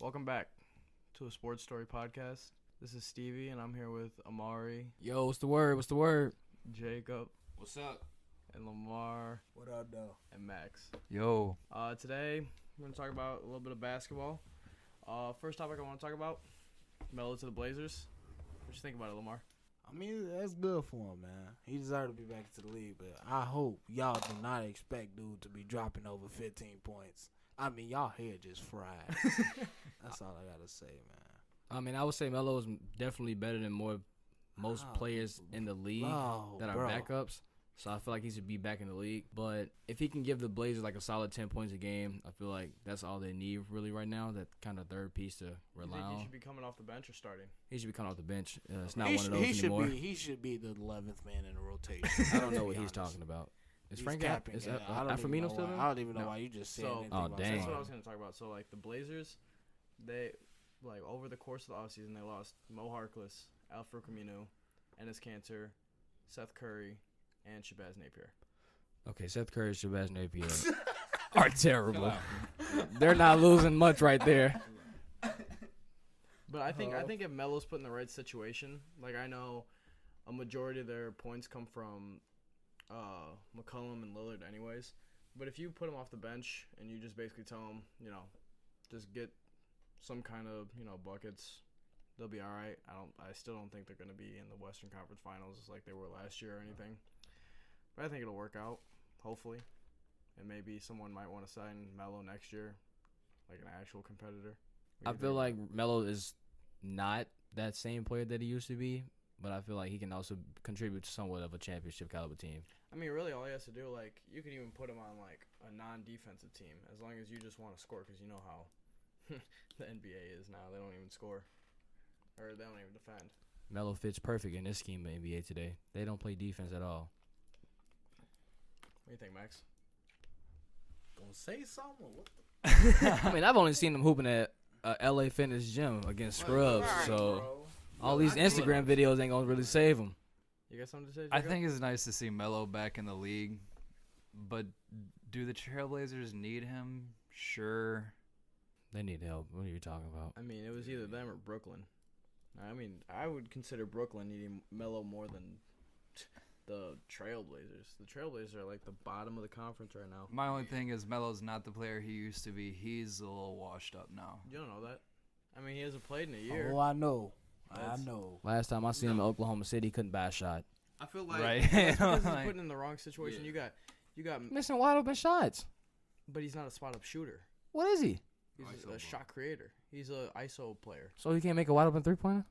Welcome back to a Sports Story podcast. This is Stevie, and I'm here with Amari, Yo, what's the word? What's the word? Jacob, What's up? and Lamar, What up, though? and Max. Yo. Today, we're going to talk about a little bit of basketball. First topic I want to talk about, Melo to the Blazers. What you think about it, Lamar? I mean, that's good for him, man. He deserved to be back into the league, but I hope y'all do not expect dude to be dropping over 15 points. I mean, y'all head just fried. That's all I got to say, man. I mean, I would say Melo is definitely better than most players in the league that are backups. So I feel like he should be back in the league. But if he can give the Blazers like a solid 10 points a game, I feel like that's all they need really right now. That kind of third piece to rely You think on. he should be coming off the bench or starting? He should be coming off the bench. It's not one of those anymore. He should be the 11th man in the rotation. I don't know what he's talking about. Is Frank capping? Is Firmino still there? I don't even know No. why you just said So, anything Oh, about dang. That's that. what I was going to talk about. So, like, the Blazers, they, like, over the course of the offseason, they lost Mo Harkless, Alfred Camino, Enes Kanter, Seth Curry, and Shabazz Napier. Okay, Seth Curry and Shabazz Napier are terrible. They're not losing much right there. But I think if Melo's put in the right situation, like I know a majority of their points come from McCollum and Lillard anyways. But if you put him off the bench and you just basically tell him, just get some kind of, buckets, they'll be all right. I still don't think they're going to be in the Western Conference Finals like they were last year or anything. But I think it'll work out, hopefully. And maybe someone might want to sign Melo next year, like an actual competitor. I feel like Melo is not that same player that he used to be, but I feel like he can also contribute to somewhat of a championship caliber team. I mean, really, all he has to do, like, you can even put him on, like, a non-defensive team, as long as you just want to score, because you know how the NBA is now. They don't even score, or they don't even defend. Melo fits perfect in this scheme of NBA today. They don't play defense at all. What do you think, Max? Gonna say something? What the I mean, I've only seen them hooping at LA Fitness Gym against scrubs, so all these Instagram videos ain't gonna really save them. You got something to say, I Jacob? think it's nice to see Melo back in the league, but do the Trailblazers need him? Sure. They need help. What are you talking about? I mean, it was either them or Brooklyn. I mean, I would consider Brooklyn needing Melo more than the Trailblazers. The Trailblazers are, like, the bottom of the conference right now. My only thing is Melo's not the player he used to be. He's a little washed up now. You don't know that. I mean, he hasn't played in a year. Oh, I know. I That's- know. Last time I seen him in Oklahoma City, he couldn't buy a shot. I feel like That's because he's put in the wrong situation. Yeah. You got, Missing wide open shots. but he's not a spot-up shooter. What is he? He's ISO a ball. shot creator. He's a ISO player. So he can't make a wide open 3-pointer?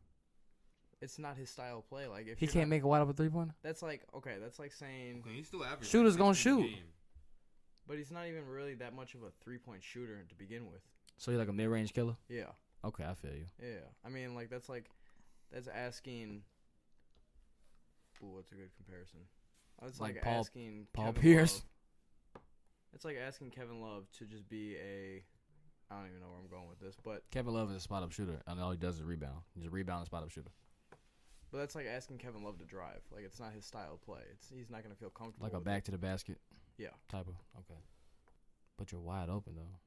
It's not his style of play. Like if He you're can't not- make a wide open 3-pointer? That's like okay. That's like saying, Okay, he's still average. Shooters gonna shoot. but he's not even really that much of a 3-point shooter to begin with. So he's like a mid-range killer? Yeah, Okay, I feel you. yeah. I mean, like that's asking. Ooh, what's a good comparison? It's Like like Paul asking Paul Kevin Pierce? Love. It's like asking Kevin Love to just be a. I don't even know where I'm going with this, but Kevin Love is a spot-up shooter, and all he does is rebound. He's a rebound and spot-up shooter. that's like asking Kevin Love to drive. Like it's not his style of play. He's not gonna feel comfortable. Like a with back to the basket Yeah. type of. Okay. But you're wide open, though.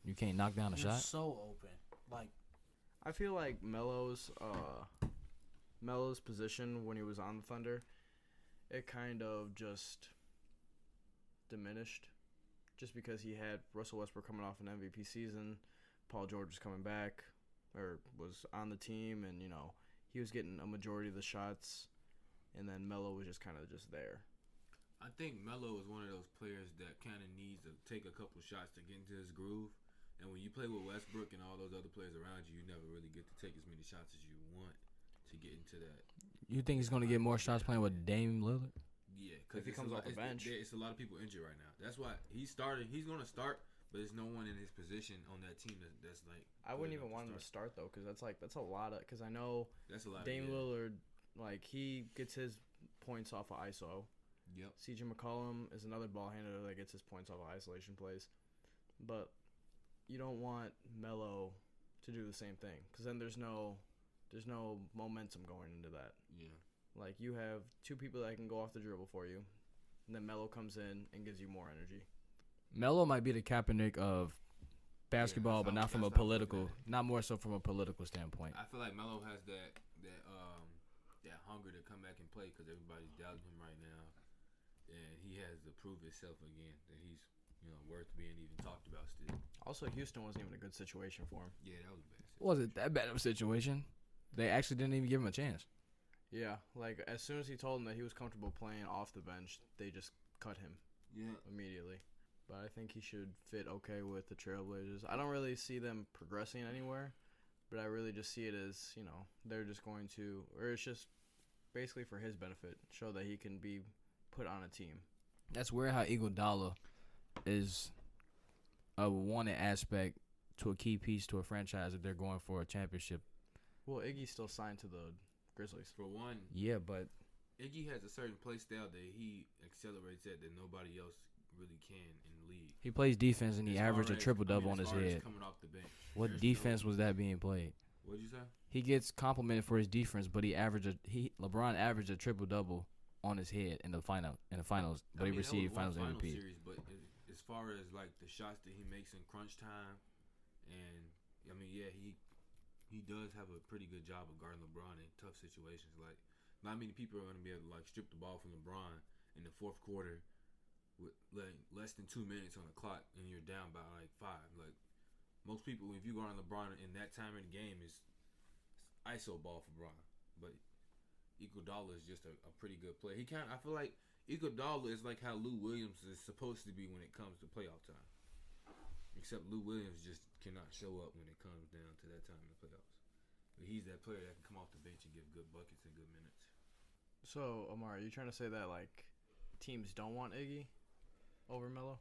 You can't knock down a You're shot? so open. Like, I feel like Melo's position when he was on the Thunder, it kind of just diminished, just because he had Russell Westbrook coming off an MVP season, Paul George was coming back or was on the team, and he was getting a majority of the shots, and then Melo was just kind of just there. I think Melo is one of those players that kind of needs to take a couple shots to get into his groove. And when you play with Westbrook and all those other players around you, you never really get to take as many shots as you want to get into that. You think he's going to get more shots playing with Dame Lillard? Yeah, If he comes off the bench. it's a lot of people injured right now. That's why he's started. He's going to start, but there's no one in his position on that team that's like. I wouldn't even want him to start though, because that's a lot of. Because I know That's a lot. Dame of, yeah. Lillard, like he gets his points off of ISO. Yep. CJ McCollum is another ball handler that gets his points off of isolation plays. But you don't want Melo to do the same thing, because then there's no momentum going into that. Yeah. Like you have two people that can go off the dribble for you, and then Melo comes in and gives you more energy. Melo might be the Kaepernick of basketball, but not from a political, not more so from a political standpoint. I feel like Melo has that hunger to come back and play because everybody's doubting him right now, and he has to prove himself again that he's worth being even talked about still. Also, Houston wasn't even a good situation for him. Yeah, that was a bad situation. Wasn't that bad of a situation? They actually didn't even give him a chance. Yeah, like as soon as he told them that he was comfortable playing off the bench, they just cut him. Yeah, immediately. But I think he should fit okay with the Trailblazers. I don't really see them progressing anywhere, but I really just see it as, they're just going to, or it's just basically for his benefit, show that he can be put on a team. That's weird how Iguodala is a wanted aspect to a key piece to a franchise if they're going for a championship. Well, Iggy's still signed to the Grizzlies. for one, Yeah, but Iggy has a certain play style that he accelerates at that nobody else really can in the league. he plays defense and he As far averaged a as- triple-double on as his far as head. coming off the bench. What There's defense was that being played? What'd you say? He gets complimented for his defense, but LeBron averaged a triple-double on his head in the finals, but I he mean, that received was one Finals final MVP. Series, but as far as like the shots that he makes in crunch time, and I mean, yeah, he does have a pretty good job of guarding LeBron in tough situations. Like, not many people are going to be able to like strip the ball from LeBron in the fourth quarter with like less than 2 minutes on the clock, and you're down by like 5. Like most people, if you guard LeBron in that time in the game, is ISO ball for LeBron, but Iguodala is just a pretty good player. I feel like Iguodala is like how Lou Williams is supposed to be when it comes to playoff time. Except Lou Williams just cannot show up when it comes down to that time in the playoffs. But he's that player that can come off the bench and give good buckets and good minutes. So, Omar, are you trying to say that like teams don't want Iggy over Melo?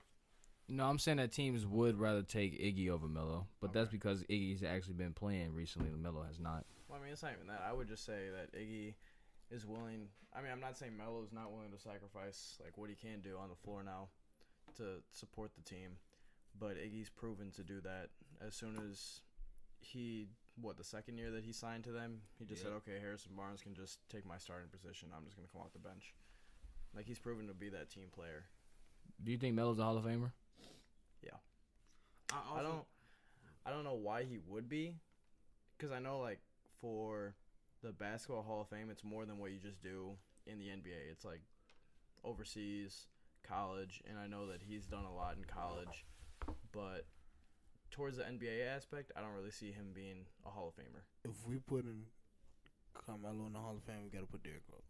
No, I'm saying that teams would rather take Iggy over Melo, but that's Okay. because Iggy's actually been playing recently and Melo has not. Well, I mean, it's not even that. I would just say that Iggy is willing. I mean, I'm not saying Melo's not willing to sacrifice like what he can do on the floor now to support the team, but Iggy's proven to do that as soon as the second year that he signed to them, he just said, okay, Harrison Barnes can just take my starting position. I'm just going to come off the bench. Like, he's proven to be that team player. Do you think Melo's a Hall of Famer? Yeah. I don't know why he would be, because I know, like, for the Basketball Hall of Fame, it's more than what you just do in the NBA. It's, like, overseas, college, and I know that he's done a lot in college, but towards the NBA aspect, I don't really see him being a Hall of Famer. If we put in Carmelo in the Hall of Fame, we got to put Derrick Rose.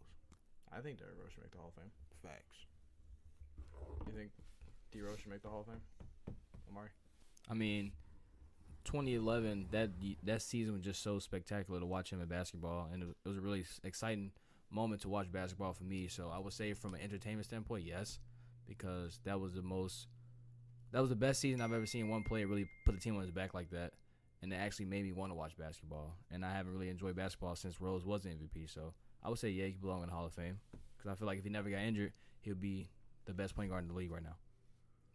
I think Derrick Rose should make the Hall of Fame. Facts. You think D-Rose should make the Hall of Fame? Omari? I mean, 2011, that season was just so spectacular to watch him in basketball, and it was a really exciting moment to watch basketball for me. So I would say from an entertainment standpoint, yes, because that was the best season I've ever seen one player really put the team on his back like that, and it actually made me want to watch basketball. And I haven't really enjoyed basketball since Rose was the MVP. So I would say, yeah, he could belong in the Hall of Fame, because I feel like if he never got injured, he would be the best point guard in the league right now.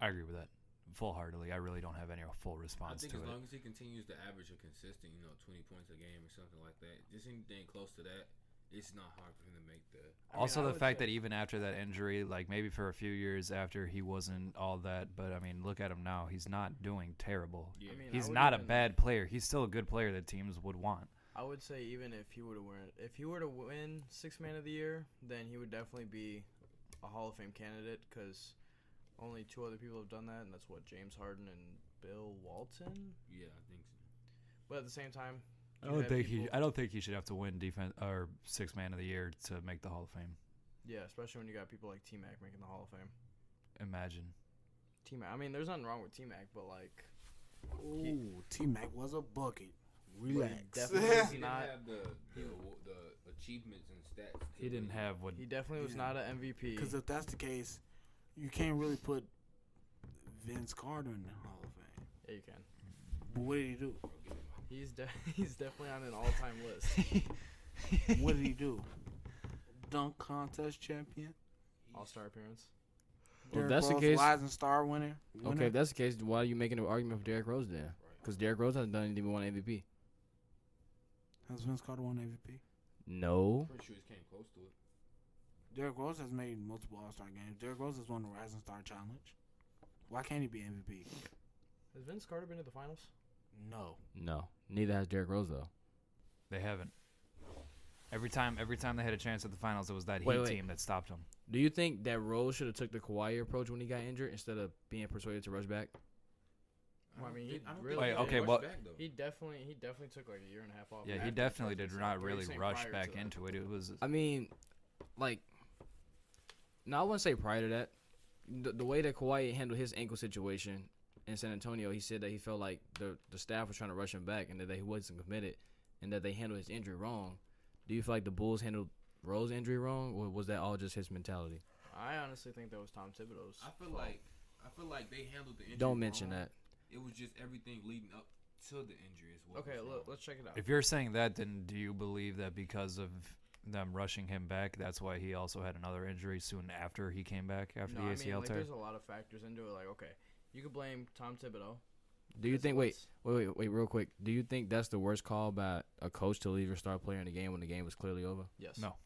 I agree with that full-heartedly. I really don't have any full I response think to as it. long as he continues to average a consistent, 20 points a game or something like that, just anything close to that, it's not hard for him to make the. Also, the fact that even after that injury, like maybe for a few years after, he wasn't all that. But I mean, look at him now; he's not doing terrible. Yeah. I mean, He's I would not a even- bad player. He's still a good player that teams would want. I would say even if he were to win Sixth Man of the Year, then he would definitely be a Hall of Fame candidate, because only 2 other people have done that, and that's James Harden and Bill Walton. Yeah, I think so. But at the same time, I you don't have think people- I don't think he should have to win defense or Sixth Man of the Year to make the Hall of Fame. Yeah, especially when you got people like T-Mac making the Hall of Fame. Imagine. T-Mac. I mean, there's nothing wrong with T-Mac, but like, Ooh, T-Mac was a bucket. but he Relax. definitely He was didn't not. have the achievements and stats. to He didn't really- have what He definitely was Yeah. not an MVP. Because if that's the case, you can't really put Vince Carter in the Hall of Fame. Yeah, you can. But what did he do? He's definitely on an all-time list. What did he do? Dunk contest champion. All-star appearance. Well, if Derrick that's the Rose, case- Rising Star winner. Okay, if that's the case, why are you making an argument for Derrick Rose then? Because Derrick Rose hasn't done anything but won MVP. Has Vince Carter won MVP? No. Pretty sure he came close to it. Derrick Rose has made multiple All-Star games. Derrick Rose has won the Rising Star Challenge. Why can't he be MVP? Has Vince Carter been to the finals? No. No. Neither has Derrick Rose though. They haven't. Every time they had a chance at the finals, it was that Wait, Heat wait. team that stopped them. Do you think that Rose should have took the Kawhi approach when he got injured instead of being persuaded to rush back? Well, I mean, he I don't really- Wait, think okay, rushed what- back, though. He definitely took like a year and a half off. Yeah, after he the definitely Celtics did sucked. not But really he's saying rush prior back to that. into it. It was I mean, like, no, I wouldn't say prior to that. The way that Kawhi handled his ankle situation in San Antonio, he said that he felt like the staff was trying to rush him back and that he wasn't committed and that they handled his injury wrong. Do you feel like the Bulls handled Rose's injury wrong, or was that all just his mentality? I honestly think that was Tom Thibodeau's. I feel like they handled the injury. Don't mention wrong. that. It was just everything leading up to the injury as well. Okay, look, let's check it out. If you're saying that, then do you believe that because of them rushing him back, that's why he also had another injury soon after he came back after no, the I ACL mean, like, tear? there's a lot of factors into it. Like, okay, you could blame Tom Thibodeau. Do you Because think? what's- Wait, real quick. Do you think that's the worst call by a coach to leave your star player in the game when the game was clearly over? Yes. No.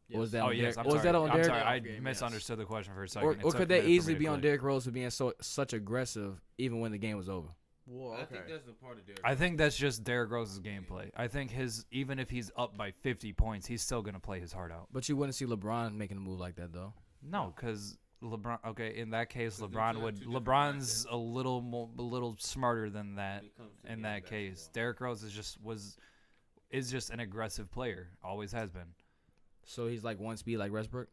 Yes. Or was that Oh on yes, Derrick? I'm Or was sorry. that on I'm Derrick? sorry, I Game, yes. misunderstood the question for a second. Or It took could a minute that for me easily to be on click. Derrick Rose for being such aggressive even when the game was over? Well, I okay. think that's the part of Derrick. I think that's just Derrick Rose's gameplay. I think even if he's up by 50 points, he's still gonna play his heart out. But you wouldn't see LeBron making a move like that though. No, because LeBron. Okay, in that case, 'Cause LeBron they're would. two different LeBron's mindsets. a little smarter than that. When it comes to In game that case, basketball. Derrick Rose is just an aggressive player. Always has been. So he's like one speed like Westbrook.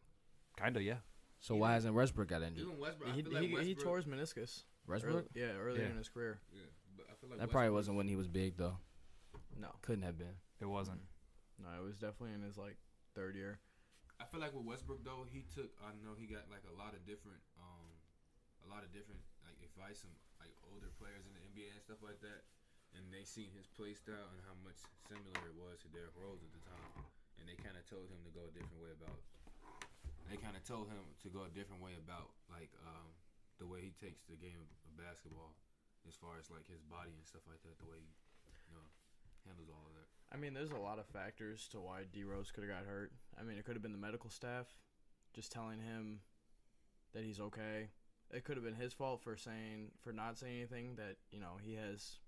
Kinda, yeah. So why hasn't Westbrook got injured? Even Westbrook, I He, feel like he Westbrook, tore his meniscus. Westbrook? Earlier Yeah. in his career. Yeah, but I feel like That probably Westbrook- wasn't when he was big though. No. Couldn't have been. It wasn't. No, it was definitely in his like third year. I feel like with Westbrook though, I know he got like a lot of different like advice from like older players in the NBA and stuff like that, and they seen his play style and how much similar it was to Derrick Rose at the time, and they kind of told him to go a different way about. Like the way he takes the game of basketball, as far as like his body and stuff like that, the way he handles all of that. I mean, there's a lot of factors to why D Rose could have got hurt. I mean, it could have been the medical staff just telling him that he's okay. It could have been his fault for not saying anything that he has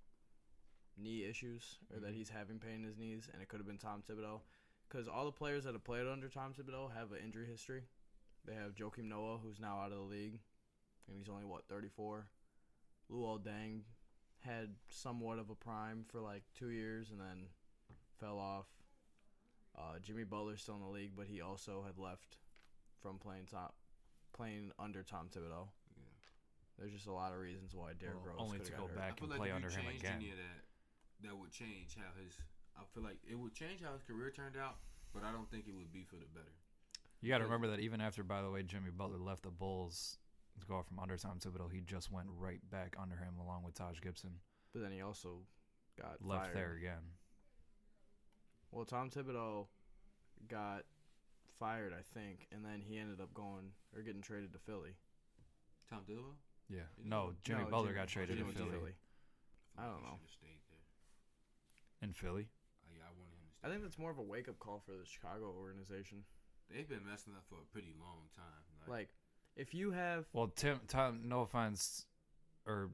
knee issues or that he's having pain in his knees, and it could have been Tom Thibodeau, because all the players that have played under Tom Thibodeau have an injury history. They have Joakim Noah, who's now out of the league, and he's only 34. Luol Deng had somewhat of a prime for like 2 years and then fell off. Jimmy Butler's still in the league, but he also had left from playing under Tom Thibodeau. Yeah. There's just a lot of reasons why Derrick Rose only could to have go got hurt. back I feel and like play if under you him changed again. any of that would change how I feel like it would change how his career turned out, but I don't think it would be for the better. You got to remember that even after, by the way, Jimmy Butler left the Bulls to go from under Tom Thibodeau, he just went right back under him along with Taj Gibson. But then he also got Left fired. there again. Well, Tom Thibodeau got fired, I think, and then he ended up getting traded to Philly. Tom Thibodeau? Yeah. He No, didn't- Jimmy No, Butler Jimmy- got traded Jimmy to went to Philly. I don't He know. should've stayed there. In Philly? Yeah, I wanted him to stay. I think that's more of a wake-up call for the Chicago organization. They've been messing up for a pretty long time. Like, if you have... Well, Tom, no offense, or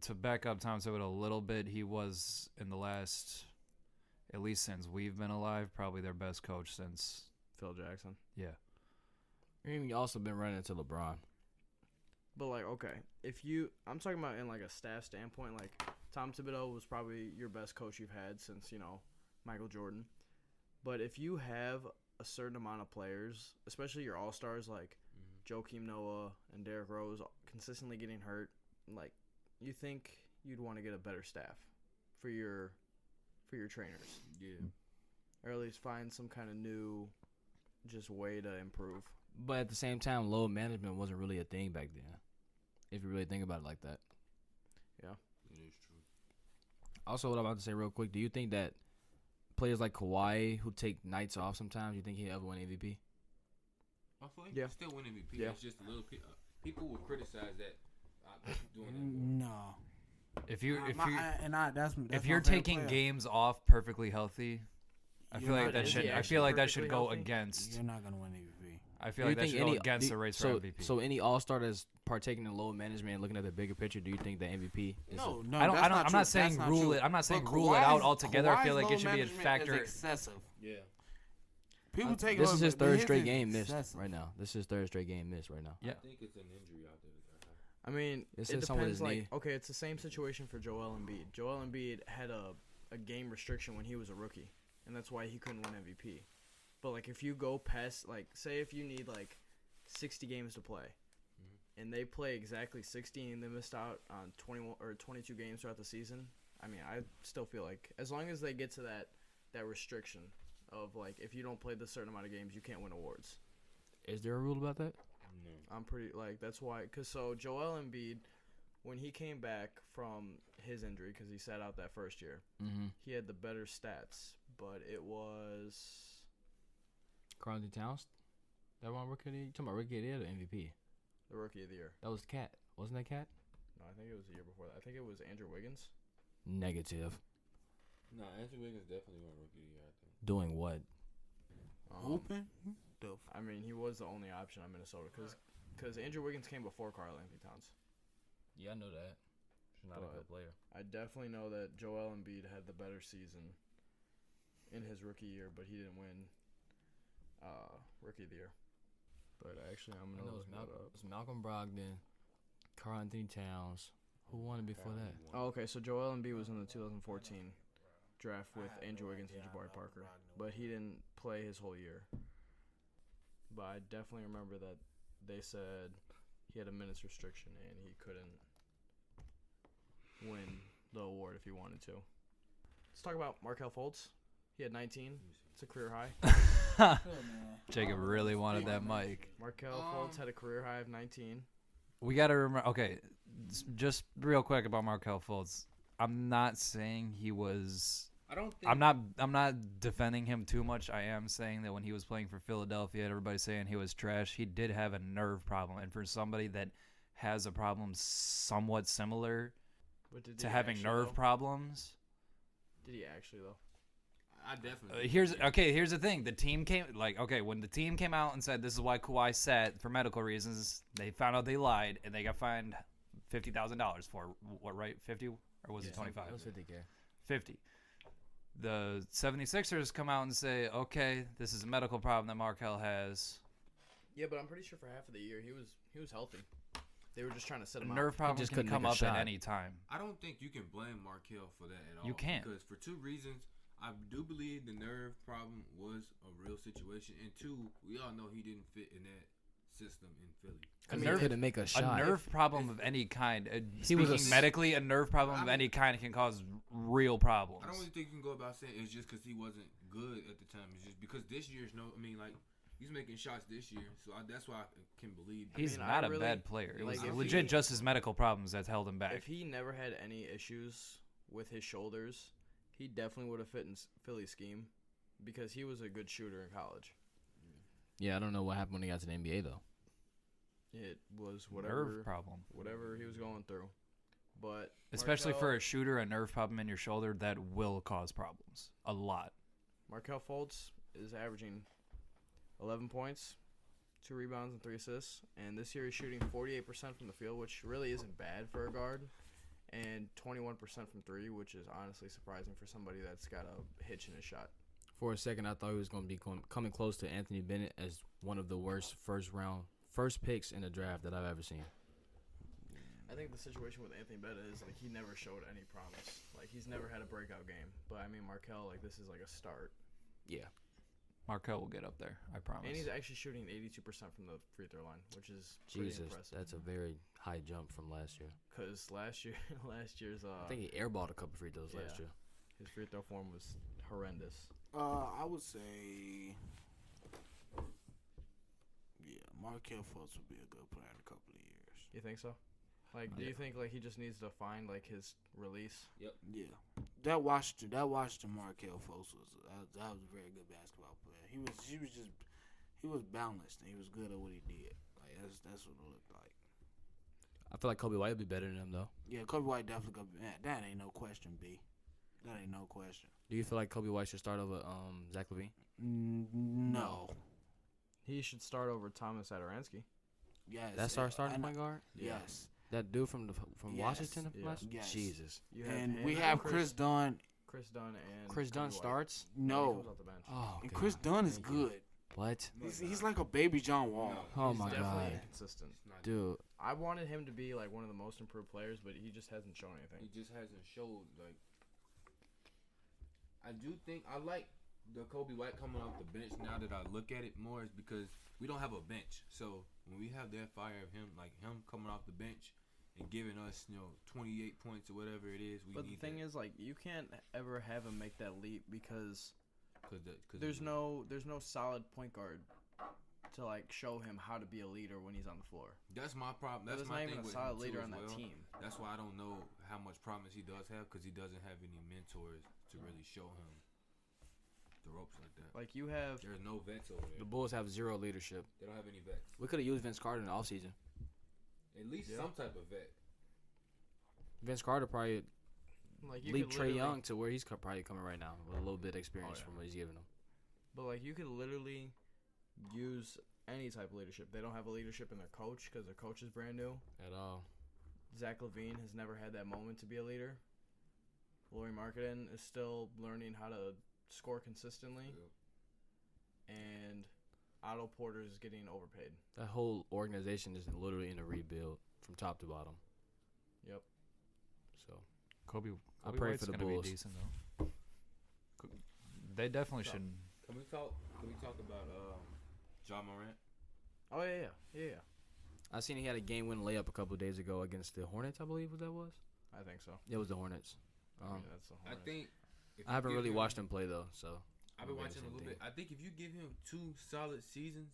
to back up Tom Thibodeau a little bit, he was in the last, at least since we've been alive, probably their best coach since. Phil Jackson. Yeah. He also been running into LeBron. But, like, okay, I'm talking about in, like, a staff standpoint, like, Tom Thibodeau was probably your best coach you've had since, Michael Jordan. But if you have a certain amount of players, especially your all-stars like Joakim Noah and Derrick Rose, consistently getting hurt, like, you think you'd want to get a better staff for your trainers. Yeah. Or at least find some kind of new just way to improve. But at the same time, load management wasn't really a thing back then. If you really think about it like that. Yeah. It is true. Also, what I'm about to say real quick, do you think that players like Kawhi who take nights off sometimes, you think he'll ever win MVP? I feel like Yeah. he still win MVP. Yeah. It's just a little people will criticize that doing that. No. If you're that's if you're my favorite taking player. games off perfectly healthy, I You're feel like not- that is should he I actually feel like that should perfectly go healthy? against. You're not gonna win MVP. I feel like that should go against the race for MVP. So any All-Star that's partaking in load management and looking at the bigger picture, do you think the MVP is No, I'm not saying rule it. I'm not saying rule it out altogether. I feel like it should be a factor. Excessive. Yeah. People take this is his third straight game missed right now. This is his third straight game missed right now. Yeah. I think it's an injury out there. I mean, it depends. Like, okay, it's the same situation for Joel Embiid. Joel Embiid had a game restriction when he was a rookie, and that's why he couldn't win MVP. But like, if you go past, like, say if you need like 60 games to play, and they play exactly 60, and they missed out on 21 or 22 games throughout the season, I mean, I still feel like as long as they get to that restriction of like, if you don't play this certain amount of games, you can't win awards. Is there a rule about that? No. I'm pretty like that's why. Cause so Joel Embiid, when he came back from his injury, because he sat out that first year, he had the better stats, but it was Karl Anthony Towns. That one rookie of the year? You talking about rookie of the year or MVP? The rookie of the year. That was Cat. Wasn't that Cat? No, I think it was the year before that. I think it was Andrew Wiggins. Negative. No, Andrew Wiggins definitely won rookie of the year, I think. Doing what? Hooping? I mean, he was the only option on Minnesota because Andrew Wiggins came before Karl Anthony Towns. Yeah, I know that. He's not a good player. I definitely know that Joel Embiid had the better season in his rookie year, but he didn't win rookie of the year. But actually, I'm gonna look that up. It was Malcolm Brogdon, Karl Anthony Towns. Who won it before that? Oh, okay. So Joel Embiid was in the 2014 draft with Andrew Wiggins and Jabari Parker, but he didn't play his whole year. But I definitely remember that they said he had a minutes restriction and he couldn't win the award if he wanted to. Let's talk about Markelle Fultz. He had 19. It's a career high. Jacob really wanted that mic. Markelle Fultz had a career high of 19. We got to remember. Okay, just real quick about Markelle Fultz. I'm not saying he was. I'm not defending him too much. I am saying that when he was playing for Philadelphia, and everybody's saying he was trash. He did have a nerve problem, and for somebody that has a problem somewhat similar to having nerve problems. Did he actually though? I definitely. Here's the thing. The team came when the team came out and said this is why Kawhi sat for medical reasons. They found out they lied and they got fined $50,000 for what? Right, 50 or was it 25? It was 50K. 50. The 76ers come out and say, okay, this is a medical problem that Markelle has. Yeah, but I'm pretty sure for half of the year he was healthy. They were just trying to set him up. Nerve problems can come up at any time. I don't think you can blame Markelle for that at all. You can't. Because for two reasons. I do believe the nerve problem was a real situation. And two, we all know he didn't fit in that system in Philly. He couldn't make a shot. A nerve problem of any kind, medically, a nerve problem of any kind can cause real problems. I don't really think you can go about saying it's just because he wasn't good at the time. It's just because this year's he's making shots this year, so that's why I can believe. He's not a bad player. It was legit just his medical problems that held him back. If he never had any issues with his shoulders, he definitely would have fit in Philly's scheme because he was a good shooter in college. Yeah, I don't know what happened when he got to the NBA, though. It was whatever nerve problem, whatever he was going through. But especially for a shooter, a nerve problem in your shoulder, that will cause problems a lot. Markelle Fultz is averaging 11 points, 2 rebounds, and 3 assists. And this year he's shooting 48% from the field, which really isn't bad for a guard. And 21% from 3, which is honestly surprising for somebody that's got a hitch in his shot. For a second, I thought he was going to be coming close to Anthony Bennett as one of the worst first picks in the draft that I've ever seen. I think the situation with Anthony Bennett is he never showed any promise. He's never had a breakout game. But I mean, Markelle, this is a start. Yeah. Markelle will get up there, I promise. And he's actually shooting 82% from the free throw line, which is pretty impressive. That's a very high jump from last year. Because last year's I think he airballed a couple free throws last year. His free throw form was horrendous. I would say, Markelle Fultz would be a good player in a couple of years. You think so? Do you think he just needs to find his release? Yep. Yeah. That Washington Markelle Fultz was a very good basketball player. He was balanced and he was good at what he did. That's what it looked like. I feel like Kobe White would be better than him though. Yeah, Kobe White definitely could be. That ain't no question, B. That ain't no question. Do you feel like Kobe White should start over Zach LaVine? No. He should start over Thomas Satoransky. Yes. That's our starting point guard. Yes. That dude from Washington. Yes. Jesus. And we have Chris Dunn. Chris Dunn and Chris Dunn Kobe White. starts. No. He comes off the bench. Oh, And God. Chris Dunn is Thank you. good. What? He's like a baby John Wall. Oh He's my definitely God, inconsistent. dude. I wanted him to be like one of the most improved players, but he just hasn't shown He anything. just hasn't showed like. I do think I like the Kobe White coming off the bench. Now that I look at it more, is because we don't have a bench. So when we have that fire of him, like him coming off the bench and giving us, 28 points or whatever it is, we But the need. thing is, like, you can't ever have him make that leap because Cause there's no solid point guard to like show him how to be a leader when he's on the floor. That's my problem. There's That's not my even thing a with solid him leader too on as that well. team. That's why I don't know how much promise he does have, because he doesn't have any mentors to really show him the ropes like that. Like you have, There's no vets over there. The Bulls have zero leadership. They don't have any vets. We could have used Vince Carter in the offseason. At least Yeah. some type of vet. Vince Carter probably like you lead could Trey literally- Young to where he's probably coming right now with a little bit of experience Oh, yeah. from what he's giving him. But like you could literally use any type of leadership. They don't have a leadership in their coach because their coach is brand new. At all. Zach LaVine has never had that moment to be a leader. Laurie Marketing is still learning how to score consistently. Yep. And Otto Porter is getting overpaid. That whole organization is literally in a rebuild from top to bottom. Yep. So Kobe pray White's for the gonna Bulls. be decent though. They definitely So- should. Can we talk about Ja Morant? Oh yeah. I seen he had a game-winning layup a couple of days ago against the Hornets, I believe that was. I think so. It was the Hornets. I mean, that's the I Hornets. think if I you haven't give really him- watched him play though, so I've been maybe watching him a same little thing. bit. I think if you give him 2 solid seasons,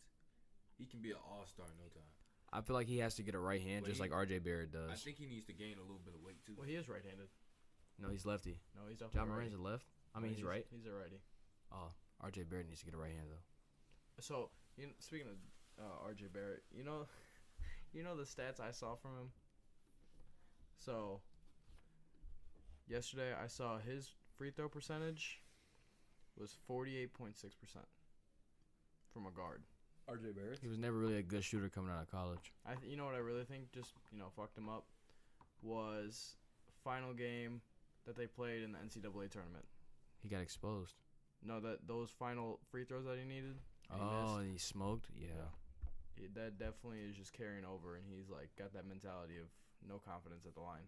he can be an all-star in no time. I feel like he has to get a right hand But just he- like RJ Barrett I does. think he needs to gain a little bit of weight too. Well, he is right-handed. No, he's lefty. No, he's definitely John righty. Moran's a left. I mean, he's right. He's a righty. Oh, RJ Barrett needs to get a right hand though. So, speaking of RJ Barrett, you know the stats I saw from him. So, yesterday I saw his free throw percentage was 48.6% from a guard. RJ Barrett. He was never really a good shooter coming out of college. You know what I really think just fucked him up was final game that they played in the NCAA tournament. He got exposed. No, those final free throws that he needed. and he Oh, missed. and he smoked. Yeah. That definitely is just carrying over, and he's like got that mentality of no confidence at the line.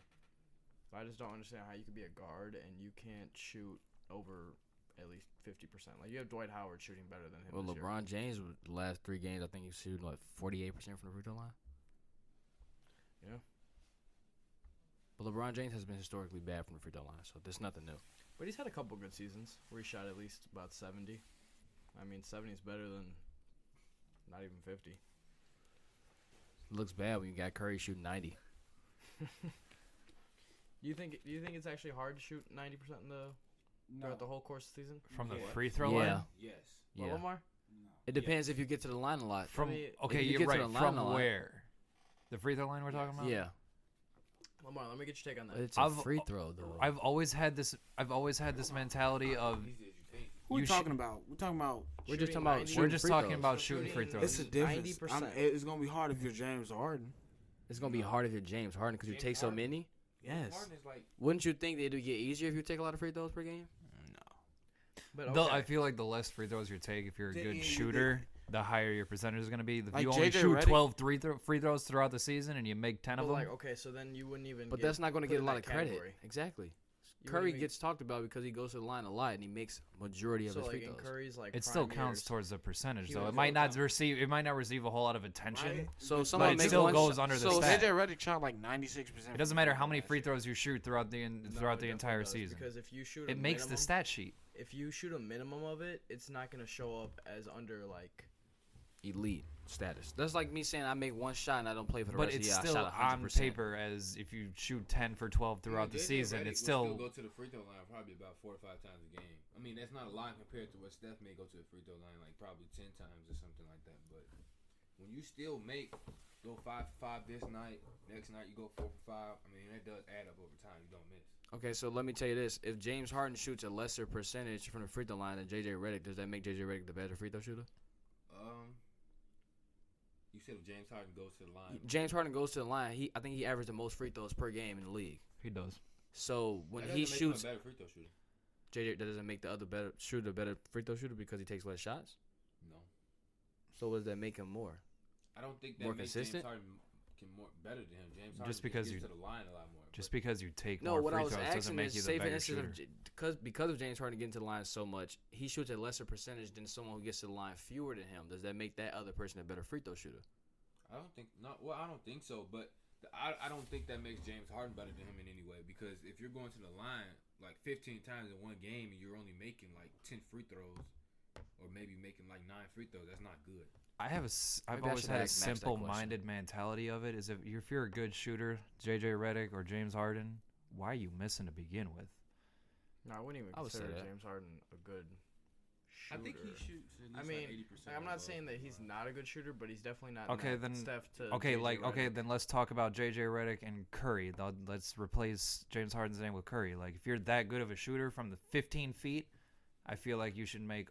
So I just don't understand how you could be a guard and you can't shoot over at least 50%. Like you have Dwight Howard shooting better than him. Well, this year. LeBron James, the last 3 games, I think he's shooting 48% from the free throw line. Yeah. But LeBron James has been historically bad from the free throw line, so there's nothing new. But he's had a couple good seasons where he shot at least about 70. I mean, 70 is better than not even 50. It looks bad when you got Curry shooting 90. Do you think it's actually hard to shoot 90% throughout the whole course of the season? From the Yeah. free throw Yeah. line? Yes. Well, Yeah. Lamar? It depends if you get to the line a lot. From mean, okay, if you you're get to right. the line From a lot- where? The free throw line we're talking about? Yeah. Lamar, let me get your take on that. It's a I've- free throw, though. I've always had this mentality of Easy as you think. Who we You talking about? We're talking about. We're just shooting talking about 90. we're shooting just free talking throws. about shooting free throws. It's a difference. 90%. It's gonna be hard if you're James Harden. It's going to be hard if you're James Harden because you James take so Harden. many. Yes. Harden is like Wouldn't you think it would get easier if you take a lot of free throws per game? But I feel like the less free throws you take, if you're a good shooter, the higher your percentage is going to be. If Like you only JJ shoot Redick. 12 free throws throughout the season and you make 10 of But them, like, okay, so then you wouldn't even. But get that's not going to put get a in lot that of credit. category. Exactly. You Curry wouldn't even- gets talked about because he goes to the line a lot and he makes majority of So his like free in throws. Curry's like. it still prime counts years, towards the percentage, he though. was It might not still receive a whole lot of attention. Right? So But someone it makes still one goes under the so stat. JJ Redick shot like 96%. It doesn't matter how many free throws you shoot throughout the No, it entire definitely does, season. Because if you shoot, It makes the stat sheet. If you shoot a minimum of it, it's not gonna show up as under like. elite status. That's like me saying I make one shot and I don't play for the But rest it's of the year. still I shot 100%. on paper as if you shoot 10 for 12 throughout the JJ season. Redick It's would still go to the free throw line probably about 4 or 5 times a game. I mean, that's not a lot compared to what Steph may go to the free throw line like probably 10 times or something like that. But when you still go 5 for 5 this night, next night you go 4 for 5. I mean, that does add up over time. You don't miss. Okay, so let me tell you this. If James Harden shoots a lesser percentage from the free throw line than JJ Redick, does that make JJ Redick the better free throw shooter? You said if James Harden goes to the line. James Harden goes to the line. I think he averaged the most free throws per game in the league. He does. So when That he doesn't make him a shoots, better free throw shooter. JJ, that doesn't make the other better shooter a better free throw shooter because he takes less shots. No. So what does that make him more? I don't think that More makes consistent? James Harden better than him. James Harden Just because gets you- to the line a lot more. Just because you take No, more what free I was throws doesn't asking make is, you the say for better instance, shooter. because of James Harden getting to the line so much, he shoots a lesser percentage than someone who gets to the line fewer than him. Does that make that other person a better free throw shooter? I don't think Well, I don't think so, but I don't think that makes James Harden better than him in any way, because if you're going to the line like 15 times in one game and you're only making like 10 free throws or maybe making like 9 free throws, that's not good. I've Maybe I always should had a ask Max that simple-minded mentality of it. Is if you're a good shooter, JJ Redick or James Harden, why are you missing to begin with? No, I wouldn't even I would say consider that. James Harden a good shooter. I think he shoots at least I mean, like 80%. I'm not saying that he's not a good shooter, but he's definitely not. Okay, in that then- Steph to Okay, JJ Redick. then let's talk about JJ Redick and Curry. Let's replace James Harden's name with Curry. Like, if you're that good of a shooter from the 15 feet, I feel like you should make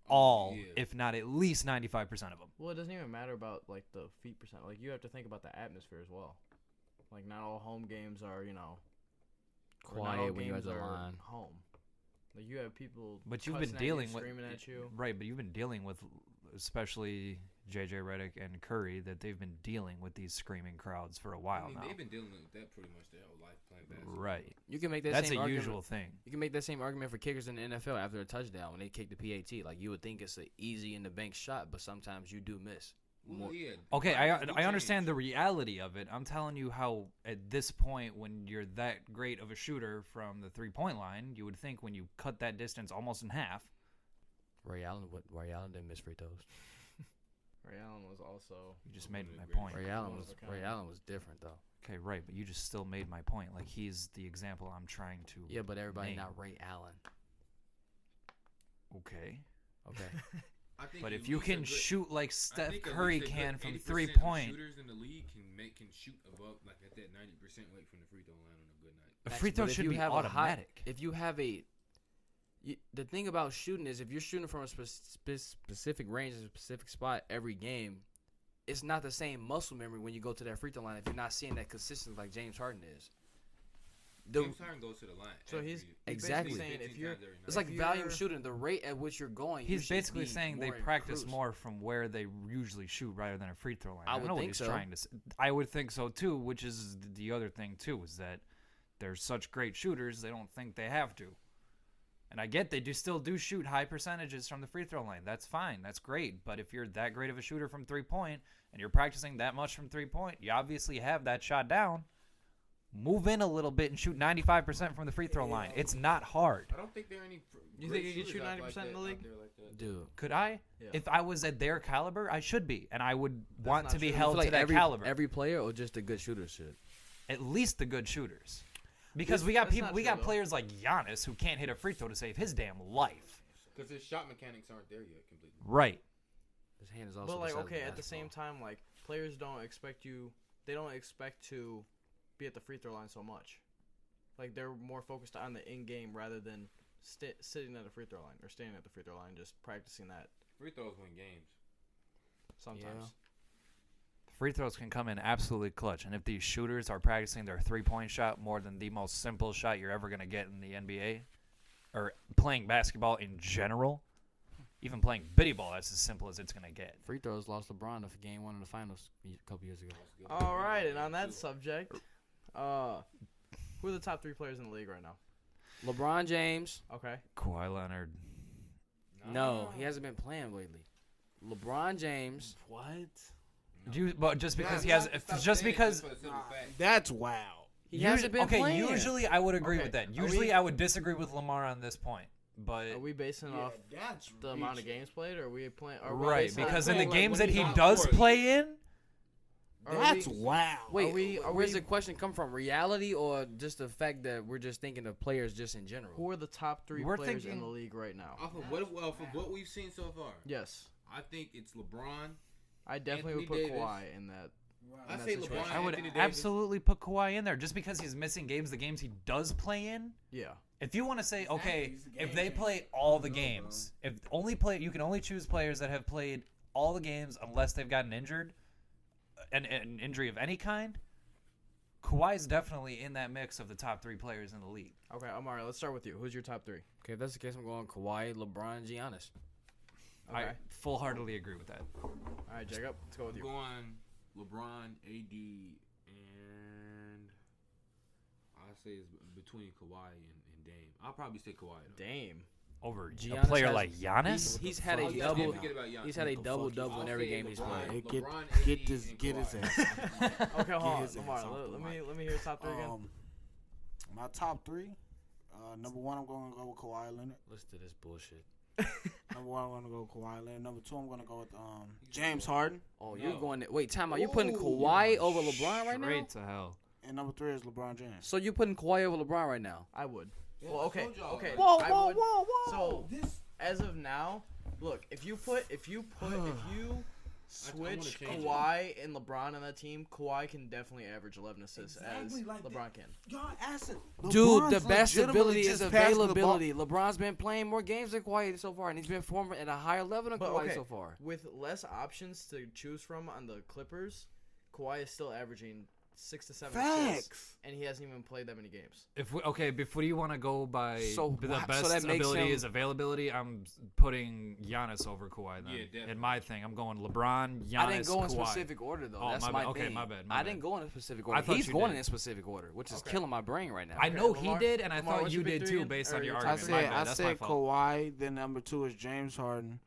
all, if not at least 95% of them. Well, it doesn't even matter about like the feet percent. Like you have to think about the atmosphere as well. Like not all home games are, or not all Quiet when you're at games the are line. home. Like you have people. But you've cussing been at you, dealing with screaming at you. Right, but you've been dealing with, especially JJ Redick and Curry, that they've been dealing with these screaming crowds for a while now. They've been dealing with that pretty much their whole life playing basketball. Right. You can make that That's same a argument. usual thing. You can make that same argument for kickers in the NFL after a touchdown when they kick the PAT. Like you would think it's an easy in the bank shot, but sometimes you do miss. Well, yeah. Okay, Right, I understand the reality of it. I'm telling you how at this point, when you're that great of a shooter from the 3-point line, you would think when you cut that distance almost in half. Ray Allen didn't miss free throws. Ray Allen was also. You just made my great point. Ray Allen was different though. Okay, right, but you just still made my point. Like, he's the example I'm trying to. Yeah, but everybody name. not Ray Allen. Okay. Okay. I think But at if you least a can good- shoot like I Steph think at Curry least a can good from 80% of 3-point, shooters in the league can shoot above like at that 90% rate from the free throw line on a good night. a free throw But if should you be have a automatic. if you have the thing about shooting is if you're shooting from a specific range, a specific spot every game, it's not the same muscle memory when you go to that free throw line if you're not seeing that consistently like James Harden is. James Harden goes to the line. So he's Exactly. basically saying if you're. It's like If volume you're- shooting. The rate at which you're going. you He's should basically be saying they more practice in cruise. more from where they usually shoot rather than a free throw line. I don't would know what think he's so. trying to say. I would think so too, which is the other thing too, is that they're such great shooters they don't think they have to. And I get they still do shoot high percentages from the free throw line. That's fine. That's great. But if you're that great of a shooter from 3-point and you're practicing that much from 3-point, you obviously have that shot down. Move in a little bit and shoot 95% from the free throw line. It's not hard. I don't think there are any. You great think you could shooters shoot out 90% like in the that- league? out there like that. Dude. Could I? Yeah. If I was at their caliber, I should be. And I would want not to be true. I held feel like to that caliber. every player or just the good shooters should. At least the good shooters. Because That's- we got that's people, not we true, got though. players like Giannis who can't hit a free throw to save his damn life. Because his shot mechanics aren't there yet completely. Right. His hand is also. But like, the size of okay, a at the same basketball. time, like players don't expect you. They don't expect to be at the free throw line so much. Like they're more focused on the in game rather than sitting at the free throw line or standing at the free throw line, just practicing that. Free throws win games. Sometimes. Free throws can come in absolutely clutch. And if these shooters are practicing their 3-point shot more than the most simple shot you're ever going to get in the NBA, or playing basketball in general, even playing biddy ball, that's as simple as it's going to get. Free throws lost LeBron the game 1 in the finals a couple years ago. All right, and on that subject, who are the top 3 players in the league right now? LeBron James. Okay. Kawhi Leonard. No, he hasn't been playing lately. LeBron James. What? But just because he Yeah, has, stop just saying it because. for the simple fact. That's wow. He hasn't been playing. Usually I would agree Okay, with that. are Usually we- I would disagree with Lamar on this point. But Are we basing it off that's the amount of games played, or are we playing? Are we right, basing it because on- in the like, games when that he he's on does court, play in, are That's we- wow. Wait, are where's we- the question come from? Reality or just the fact that we're just thinking of players just in general? Who are the top 3 We're players in thinking- the league right now? Off of what we've seen so far, Yes, I think it's LeBron. I definitely would put Anthony Davis. Kawhi in that. I in that say situation. LeBron. I would Anthony Davis. absolutely put Kawhi in there just because he's missing games. The games he does play in. Yeah. If you want to say, okay, He's a game if they changer. play all the games, if only play, you can only choose players that have played all the games unless they've gotten injured, an injury of any kind, Kawhi's definitely in that mix of the top 3 players in the league. Okay, Amari, let's start with you. Who's your top 3? Okay, if that's the case, I'm going Kawhi, LeBron, Giannis. Okay. I full-heartedly agree with that. All right, Jacob, let's go with you. Going LeBron, AD, and I say it's between Kawhi and Dame. I'll probably say Kawhi though. Dame. Over Giannis a player has- like Giannis? He's had a Oh, yeah, double. can't forget about Giannis. He's had a What the double fuck double in I'll every say game he's LeBron. played. Hey, LeBron, get AD, this, and get his Kawhi. ass. Okay, hold on, his ass Amari. off the Let mic. me hear your top 3 again. My top 3. Number 1, I'm going to go with Kawhi Leonard. Listen to this bullshit. Number 1, I'm going to go with Kawhi Leonard. Number 2, I'm going to go with James Harden. Oh, No. you're going to wait. Time out. You're putting Ooh, Kawhi over LeBron right now. Straight to hell. And number 3 is LeBron James. So you're putting Kawhi over LeBron right now. I would. Yeah, Well, I okay, told y'all okay. already. I would. whoa. So as of now, look, if you switch change it. Kawhi and LeBron on that team, Kawhi can definitely average 11 assists Exactly as like LeBron can. Y'all asking. Dude, the LeBron's best legitimately ability is just passing the ball. availability. LeBron's been playing more games than Kawhi so far, and he's been performing at a higher level than But Kawhi okay, so far. with less options to choose from on the Clippers, Kawhi is still averaging 6 to 7 assists, Facts. and he hasn't even played that many games. If what do you want to go by? So the wha- best so that makes ability him- is availability. I'm putting Giannis over Kawhi then. Yeah, definitely. In my thing, I'm going LeBron, Giannis, I didn't go in Kawhi. specific order though. Oh, That's my my bad. Okay, thing. my bad, I didn't go in a specific order. thought He's you going did. in a specific order, which is Okay. killing my brain right now. I know Okay, he Lamar- did, and I Lamar, thought what's you your big did three too, again? based Or on your your I argument. top My said, bad. I That's my said fault. Kawhi, then number 2 is James Harden,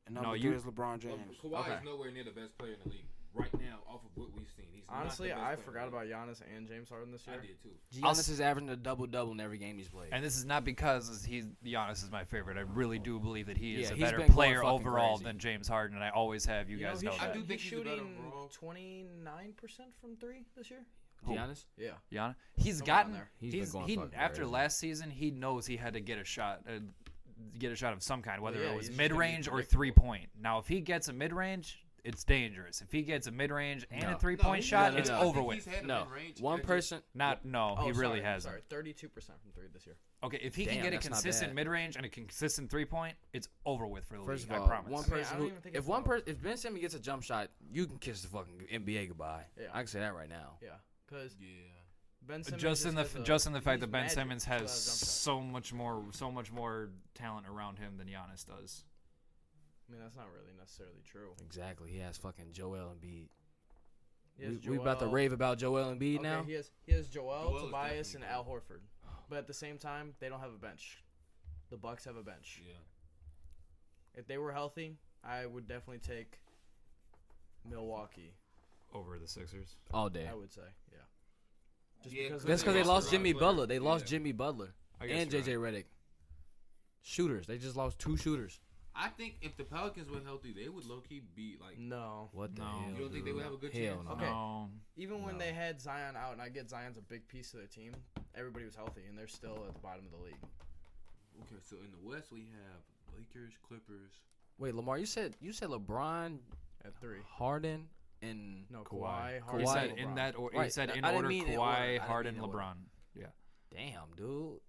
and number 3 is LeBron James. Kawhi Okay. is nowhere near the best player in the league right now, off of what we've seen. He's not Honestly, the best I player forgot in the about Giannis and James Harden this year. league. I did too. Giannis is averaging a double double in every game he's played. And this is not because Giannis is my favorite. I really do believe that he is Yeah, a he's better been going player fucking overall crazy. than James Harden, and I always have. You guys know he's, that. I do he's think he's a better shooting overall. 29% from 3 this year. Giannis? Yeah. Giannis, he's Somewhere gotten. around there. He's been going fucking after crazy. last season, he knows he had to get a shot of some kind, whether yeah, it was he's just gonna be mid-range or predictable. 3-point. Now, if he gets a mid-range, it's dangerous. If he gets a mid-range and No. a 3-point shot, no, it's no. over I think with. he's had a No, mid-range. one I just- person. He really hasn't. Sorry, 32% from 3 this year. Okay, if he Damn, can get a that's not consistent bad. mid-range and a consistent 3-point, it's over with for the First league. of all, I promise. one I mean, I person don't who, even think if it's one low. person, if Ben Simmons gets a jump shot, you can kiss the fucking NBA goodbye. Yeah. I can say that right now. Yeah, because Yeah. Ben Simmons Just in the has just in the fact he's that Ben magic, Simmons still has a jump shot. so much more talent around him than Giannis does. I mean, that's not really necessarily true. Exactly. He has fucking Joel Embiid. He has We about to Joel- rave about Joel Embiid Okay, now. he has Joel, Joel is Tobias, and definitely Al Horford, but at the same time, they don't have a bench. The Bucks have a bench. Yeah. If they were healthy, I would definitely take Milwaukee. Over the Sixers. All day. I would say, yeah. Just Yeah, because That's because they they lost lost a lot Jimmy of players. Butler. They lost Yeah. Jimmy Butler I guess and you're JJ right. Redick. Shooters. They just lost 2 shooters. I think if the Pelicans were healthy, they would low key be like. no. What the No. hell? You don't think they would have a good Hell chance? no. Okay. No. Even when No. they had Zion out, and I get Zion's a big piece of their team, everybody was healthy, and they're still at the bottom of the league. Okay, so in the West we have Lakers, Clippers. Wait, Lamar, you said LeBron, At 3. Harden, and No, Kawhi. Kawhi, Harden, He said LeBron. in that or he Right. said in I didn't order mean in order. I Kawhi, didn't Harden, mean in order. LeBron. Yeah. damn, dude,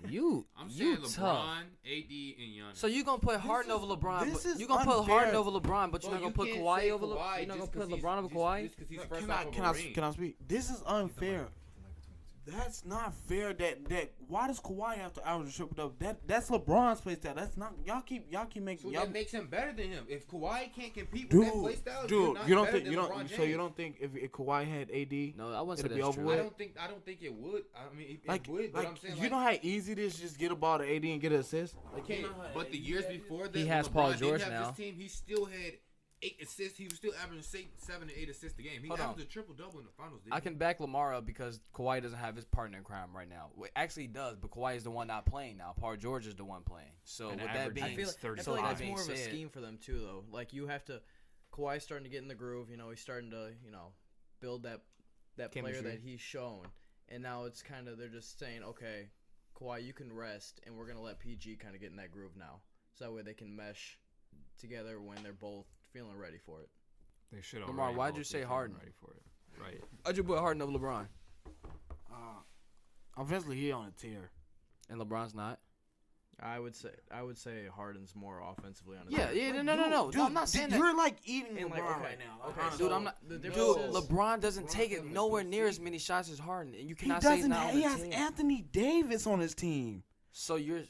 you I'm you saying tough. LeBron, AD, and Giannis. So you gonna put Harden is- over LeBron? this But is you gonna put unfair. Harden over LeBron, but you're Bro, not gonna put can't Kawhi say over. You're not just gonna 'cause put he's- LeBron over just- Kawhi. Just 'cause he's fresh Can off I, of can, a I, ring. can I speak? This is unfair. That's not fair. That why does Kawhi have to average a triple double? That's LeBron's play style. That's not y'all keep making So y'all. that makes him better than him. If Kawhi can't compete with that play style, you're Dude, not you don't better think than you don't LeBron so James. you don't think if Kawhi had AD, No, I wouldn't say It'll be that's over true. with. I don't think it would. I mean, it like would, but I'm saying you like, know how easy it is to just get a ball to AD and get an assist. Like okay, you know how but the AD years had it? before that, He when has LeBron Paul didn't George have now. His team, he still had 8 assists. He was still averaging 7 to 8 assists a game. He Hold on. averaged a triple double in the finals. I can back Lamar up because Kawhi doesn't have his partner in crime right now. Well, actually, he does, but Kawhi is the one not playing now. Paul George is the one playing. So And with that averaging being, I feel like, I 35. feel like that's being more of a said- scheme for them too, though. Like you have to, Kawhi's starting to get in the groove. You know, he's starting to, build that player Chemistry. that he's shown, and now it's kind of they're just saying, okay, Kawhi, you can rest, and we're gonna let PG kind of get in that groove now, so that way they can mesh together when they're both feeling ready for it. They should. Lamar, already why'd both you be say feeling Harden? Ready for it. Right. Why'd you put Harden over LeBron? Offensively, he on a tear. And LeBron's not. I would say Harden's more offensively on his Yeah, team. yeah, no. Dude, I'm not saying that. you're like eating And, LeBron like, okay, right now. okay, honestly. Dude, I'm not. The Dude, difference is- LeBron doesn't take it having a nowhere good near as season. many shots as Harden, and you He cannot say he's doesn't. not on He the has team. Anthony Davis on his team. So you're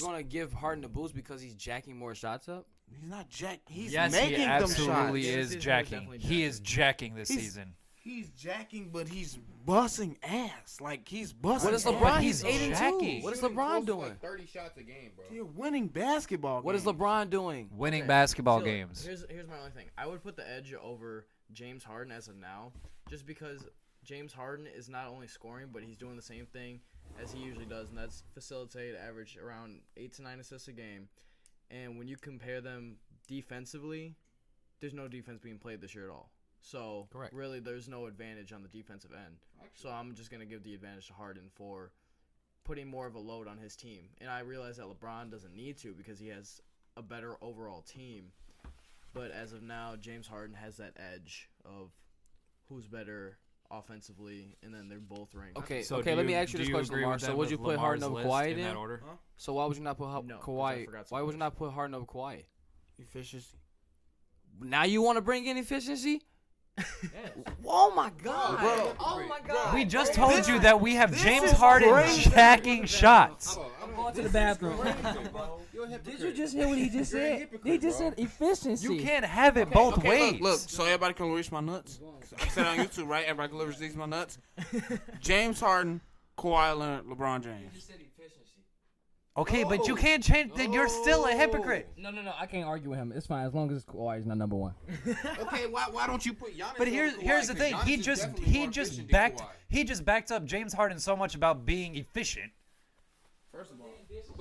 gonna give Harden a boost because he's jacking more shots up? He's not jack. He's yes, making he them absolutely shots. is He's jacking. definitely He is jacking this He's- season. He's jacking, but he's busting ass. Like he's busting. What is ass. LeBron? he's He's 8 and 2. jacking. What is Shooting LeBron close to, doing? Like 30 shots a game, bro. You're winning basketball. What is games. LeBron doing? Winning Okay, basketball so games. Here's my only thing. I would put the edge over James Harden as of now, just because James Harden is not only scoring, but he's doing the same thing as he usually does, and that's facilitate, average around 8 to 9 assists a game. And when you compare them defensively, there's no defense being played this year at all. So Correct. really, there's no advantage on the defensive end. So I'm just gonna give the advantage to Harden for putting more of a load on his team. And I realize that LeBron doesn't need to because he has a better overall team. But as of now, James Harden has that edge of who's better offensively, and then they're both ranked. Okay, So okay. do Let me you- ask you do this you question, agree Lamar. with So them would you with put Harden Lamar's over list Kawhi in that then? order? So why would you not put No, 'cause I Kawhi? forgot Why would you some not put Harden over Kawhi? Efficiency. Now you want to bring in efficiency? Oh my God! Bro. Oh my God! We just told you that we have this James is Harden crazy. jacking shots. I'm going to the bathroom. Did you just hear what he just said? He just said efficiency. You can't have it both ways. Look, so everybody can reach my nuts. I said on YouTube, right? Everybody can reach my nuts. James Harden, Kawhi Leonard, LeBron James. said efficiency. Okay, but you can't change. You're still a hypocrite. No. I can't argue with him. It's fine as long as Kawhi is not number one. Okay, why don't you put Giannis? But over here's Kawhi? the 'Cause thing. Giannis He is just definitely more efficient than Kawhi. backed up James Harden so much about being efficient. First of all,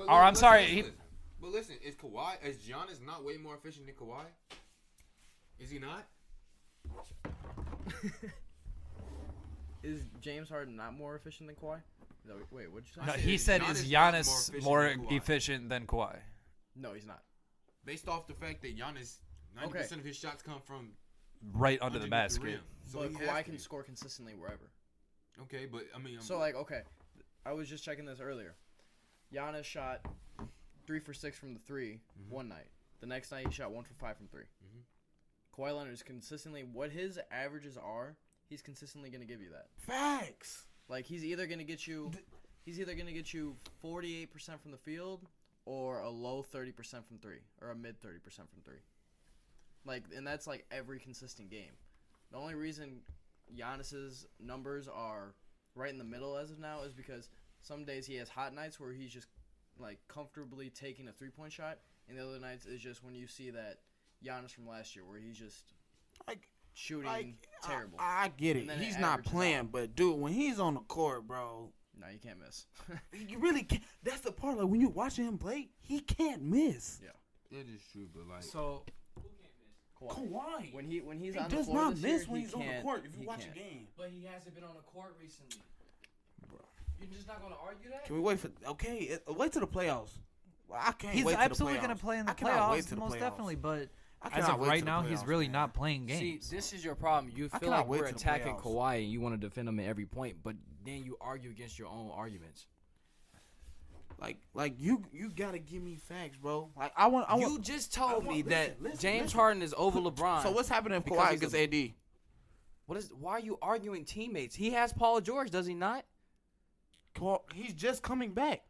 Or, I'm sorry, But listen, is Giannis not way more efficient than Kawhi? Is he not? Is James Harden not more efficient than Kawhi? No, wait, what'd you say? No, said he said, Giannis is is Giannis more more efficient than Kawhi. efficient than Kawhi? No, he's not. Based off the fact that Giannis, 90% of his shots come from Right under the underneath basket. rim. So But he has Kawhi to can be. score consistently wherever. Okay, but I mean, So, like, okay, I was just checking this earlier. Giannis shot 3 for 6 from the 3 one night. The next night he shot 1 for 5 from 3. Kawhi Leonard is consistently what his averages are. He's consistently going to give you that. Facts. Like he's either going to get you 48% from the field or a low 30% from 3 or a mid 30% from 3. Like, and that's like every consistent game. The only reason Giannis's numbers are right in the middle as of now is because some days he has hot nights where he's just like comfortably taking a 3-point shot, and the other nights is just when you see that Giannis from last year where he's just Like, shooting terrible. I get it. And then He's it not averages playing, out. but dude, when he's on the court, bro, No, you can't miss. you really can't. That's the part. Like when you're watching him play, he can't miss. it is true, but like, So Kawhi. When he's He on the does floor not this miss year, when he he's on the can't- court. If he you watch can't. a game, but he hasn't been on the court recently. You're just not gonna argue that? can we wait for? Okay, wait till the playoffs. Well, I can't. He's wait till absolutely the going to play in I the cannot wait playoffs, till the most playoffs. definitely. But I as cannot of wait right till the now, he's playoffs, really man. not playing See, games. this is your problem. You I feel cannot like wait we're till the attacking playoffs. Kawhi and you want to defend him at every point, but then you argue against your own arguments. Like you gotta give me facts, bro. Like I want. You just told me that listen, James listen. Harden is over LeBron. So what's happening if Because Kawhi he's gets a- AD? Why are you arguing teammates? He has Paul George, does he not? He's just coming back.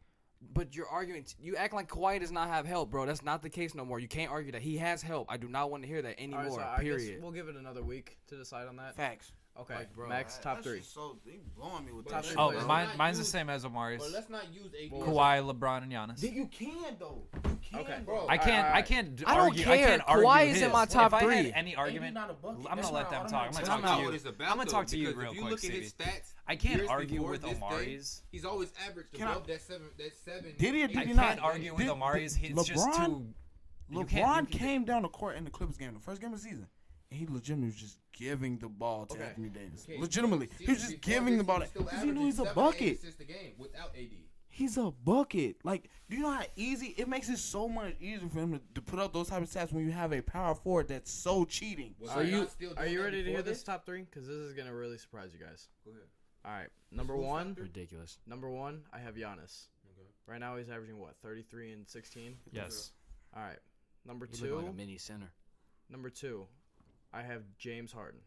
But you're arguing. You act like Kawhi does not have help, bro. That's not the case no more. You can't argue that he has help. I do not want to hear that All anymore. right, so I guess period. we'll give it another week to decide on that. Facts. Okay, Like, bro, Max, top 3. So they blowing me with Top that. three Oh, players. mine's the same as Omari's. but let's not use AD. Kawhi, LeBron, and Giannis. You can though. You can, Okay. bro. I can't. Alright. I can't I don't argue. I care. can't argue Kawhi is his. in my top if I three. had any AD argument, not a bucket. I'm That's gonna let them not talk. I'm automatic. gonna That's talk not to what you. it's about. I'm gonna talk to you because real if you quick, look at his Stevie. stats, I can't years argue before with this day, Omari's. He's always averaged Can I- above that seven. Did he or I did he can't not? argue with Did- Omari's. It's just LeBron- too. you LeBron can't- you came down the court in the Clippers game, the first game of the season, and he legitimately was just giving the ball to Okay. Anthony Davis. Okay, Legitimately, he was seasons just before giving this, the ball was still because he knew he's a averaging 7 to 8 bucket. assists a game without AD. He's a bucket. Like, do you know how easy it makes it so much easier for him to put up those type of stats when you have a power forward that's so cheating? Was Are he you not still are doing you that ready to before hear this this? top 3? Because this is gonna really surprise you guys. Go ahead. All right, number Who's one, top three? Ridiculous. number 1, I have Giannis. Okay. Right now he's averaging what, 33 and 16? Yes. All right. Number He 2. look like a mini center. Number 2, I have James Harden.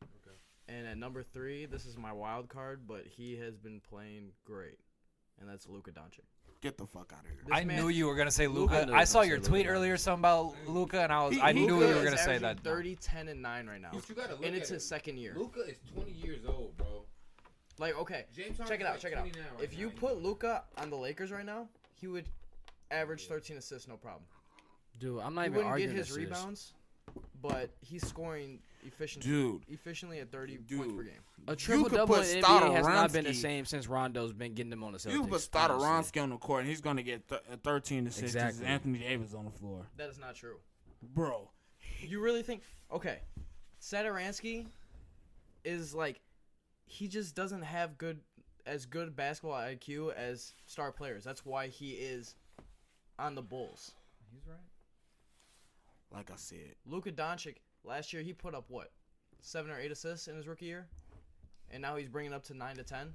Okay. And at number 3, this is my wild card, but he has been playing great, and that's Luka Doncic. Get the fuck out of here. I knew you were gonna say Luka. knew I you saw were gonna your say tweet Luka. earlier, something about Luka, and I knew Luka you were is gonna say averaging that. 30, 10, and 9 right now. But you gotta look And at it's it. his second year. Luka is 20 years old, bro. Like, okay, James check it Harden's out. like 29 right If you now. put Luka on the Lakers right now, he would average 13 assists, no problem. Dude, I'm not He even wouldn't get arguing his assists. rebounds, but he's scoring efficiently at 30 points per game. A triple-double in the NBA has not been the same since Rondo's been getting them on the Celtics. You put Stoudemire on the court, and he's going to get 13 assists. Exactly. Anthony Davis on the floor. That is not true. Bro. You really think? Okay, Satoransky is like, he just doesn't have as good basketball IQ as star players. That's why he is on the Bulls. He's right. Like I said. Luka Doncic, last year he put up what, 7 or 8 assists in his rookie year, and now he's bringing up to 9 to 10,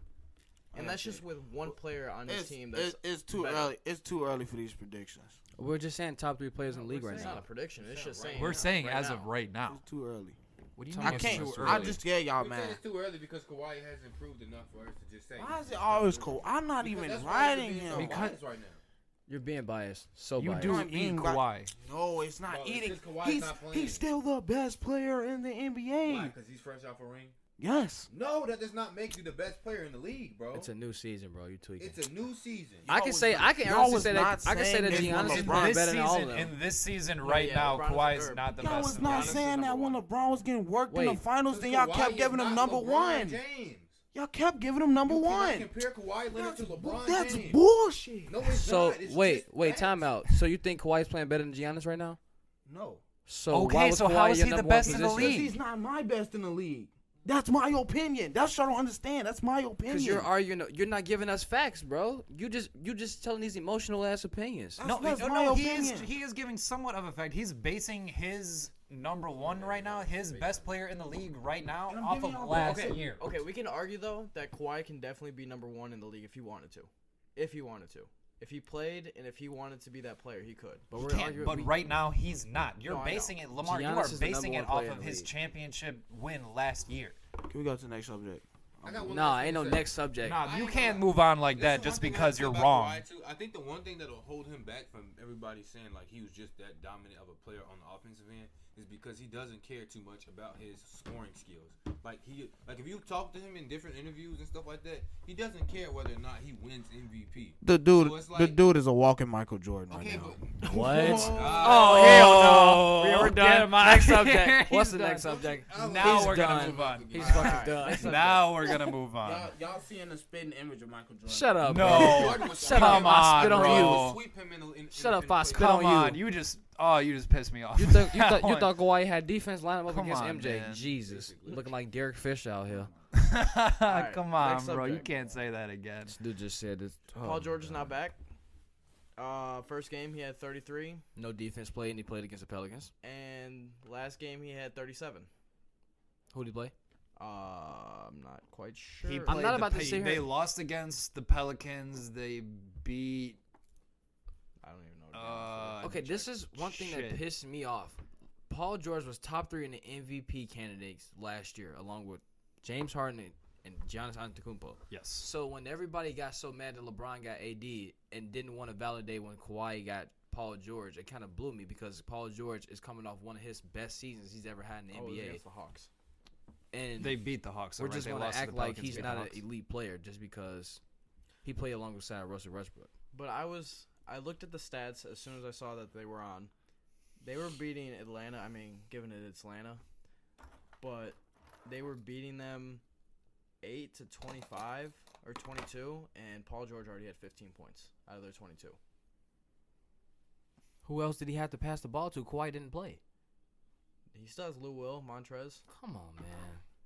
and that's just with one player on his team. It's too better. early. It's too early for these predictions. We're just saying top 3 players in the league right It's now. not a prediction. It's just saying. We're saying right as now. of right now. It's too early. What do you I mean? can't. It's too I early? just yeah, y'all We man. said it's too early because Kawhi hasn't improved enough for us to just say. Why is it always cold? I'm not even That's why riding you're being so him. biased right now. You're being biased. So You biased. do I'm eat being Kawhi. No, it's not Bro, it's eating. just Kawhi's not playing. He's still the best player in the NBA. Why? Because he's fresh off a ring? Yes. No, that does not make you the best player in the league, bro. It's a new season, bro. You tweaking. It's a new season. I can say I can y'all honestly was say not that I can say that saying Giannis this is when playing This better than all of season, them. in this season right yeah, now, LeBron is Kawhi is third. not the Y'all best. was in the not league. Giannis is saying that number when one. LeBron was getting worked in the Wait. finals, then y'all Kawhi kept is giving him not number LeBron one. James. Y'all kept giving him number You cannot one. compare Kawhi Leonard to LeBron That's James. bullshit. No, it's So not. It's wait, just wait, facts. time out. So you think Kawhi's playing better than Giannis right now? No. So Okay, why was so Kawhi how is your he the number one best in the position? league? He's not my best in the league. That's my opinion. That's what I don't understand. That's my opinion. Because you're arguing, you're not giving us facts, bro. You just telling these emotional ass opinions. That's my he is opinion. giving somewhat of a fact. He's basing his number one right now, his best player in the league right now, And I'm off giving of y'all last Okay, year. okay, we can argue though that Kawhi can definitely be number 1 in the league if he wanted to. If he wanted to. If he played and if he wanted to be that player, he could. But He we're can't, arguing. but right now he's not. You're No, I know. basing it, Lamar. You Giannis are is the basing number it one off player of in the his league. championship win last year. Can we go to the next subject? I got one Nah, last ain't no thing to say. next subject. Nah, I you ain't can't gonna- move on like This that is just one thing because I you're say about wrong. Kawhi, too. I think the one thing that'll hold him back from everybody saying like he was just that dominant of a player on the offensive end is because he doesn't care too much about his scoring skills. Like if you talk to him in different interviews and stuff like that, he doesn't care whether or not he wins MVP. The dude, So it's the like- dude is a walking Michael Jordan Okay, right now. but What? Oh, hell no. We're Get done. him out Next of subject. here. What's He's the done. next subject? Now He's we're done. gonna move on. He's All right. fucking done. Now we're gonna move on. Y'all seeing the spitting image of Michael Jordan? Shut up, No. bro. Jordan was Shut sweeping up, him. I spit on bro. you. Sweep him in Shut up, the I play. spit Come on on, you. you just pissed me off. You thought That one. Kawhi had defense line him up Come against on, MJ. man. Jesus, looking like Derek Fisher out here. right, Come on, next bro. You subject. can't say that again. This dude just said this. Paul George is not back. First game he had 33, No defense played, and he played against the Pelicans. and last game he had 37. Who'd he play? I'm not quite sure. He I'm played not the about to Pe- sit here- They lost against the Pelicans. They beat. I don't even know. What game Okay, this is one thing that Shit. pissed me off. Paul George was top 3 in the MVP candidates last year, along with James Harden and Giannis Antetokounmpo. Yes. So when everybody got so mad that LeBron got AD and didn't want to validate when Kawhi got Paul George, it kind of blew me because Paul George is coming off one of his best seasons he's ever had in the Oh, it was NBA. against the Hawks. And They beat the Hawks. we're right? just They going lost to the act like Pelicans, he's beat not the an Hawks. elite player just because he played alongside Russell Westbrook. But I looked at the stats as soon as I saw that they were on. They were beating Atlanta. I mean, given it's Atlanta, but they were beating them 8-25 or 22, and Paul George already had 15 points out of their 22. Who else did he have to pass the ball to? Kawhi didn't play. He still has Lou Will, Montrez. Come on, man.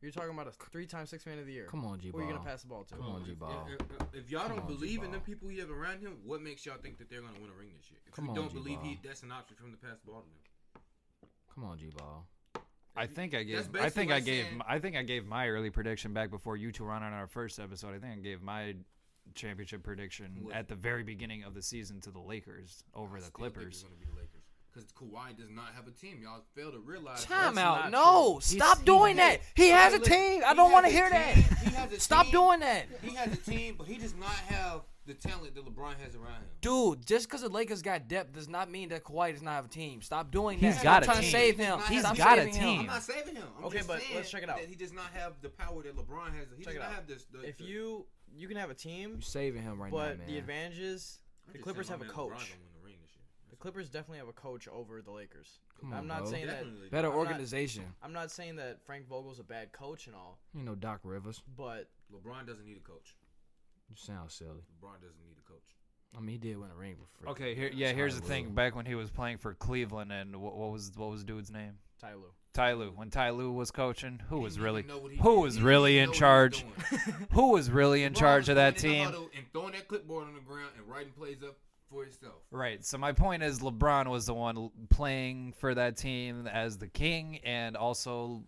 You're talking about a 3-time Sixth Man of the Year. Come on, Who are you G-Ball. gonna pass the ball to? Come on, G-Ball. If y'all Come don't on, believe in G-Ball. the people he have around him, what makes y'all think that they're gonna win a ring this year? If Come you on, don't believe G-Ball. that's an option for him to pass the ball to them. Come on, G-Ball. I think I That's gave. basically I think what I I'm gave. saying. I think I gave my early prediction back before you two were on our first episode. I think I gave my championship prediction What? at the very beginning of the season to the Lakers over the Clippers. Because Kawhi does not have a team. Y'all fail to realize. Time That's out. not No, true. stop doing that. He has a team. I don't want to hear that. He has a Stop team. doing that. He has a team, but he does not have the talent that LeBron has around him. Dude, just because the Lakers got depth does not mean that Kawhi does not have a team. Stop doing that. He's Stop got a trying team. to save him. He's Stop got a saving him. team. I'm not saving him. I'm Okay, just but saying let's check it out. That he does not have the power that LeBron has. He Check does it not out. have this. If you can have a team, You're saving him right now, but man. the advantage is I'm the just Clippers saying have a my man LeBron coach. gonna win the ring this year. The Clippers definitely have a coach over the Lakers. Come I'm on, not bro. saying that. Definitely. Better I'm not- organization. I'm not saying that Frank Vogel's a bad coach and all, You know Doc Rivers. but LeBron doesn't need a coach. You sound silly. LeBron doesn't need a coach. I mean, he did win a ring before. Okay, here's the thing. Back when he was playing for Cleveland, and what was dude's name? Ty Lue. Ty Lue. When Ty Lue was coaching, who was really Who in charge? Who was really in charge of that team? And throwing that clipboard on the ground and writing plays up for himself. Right. So my point is, LeBron was the one playing for that team as the king, and also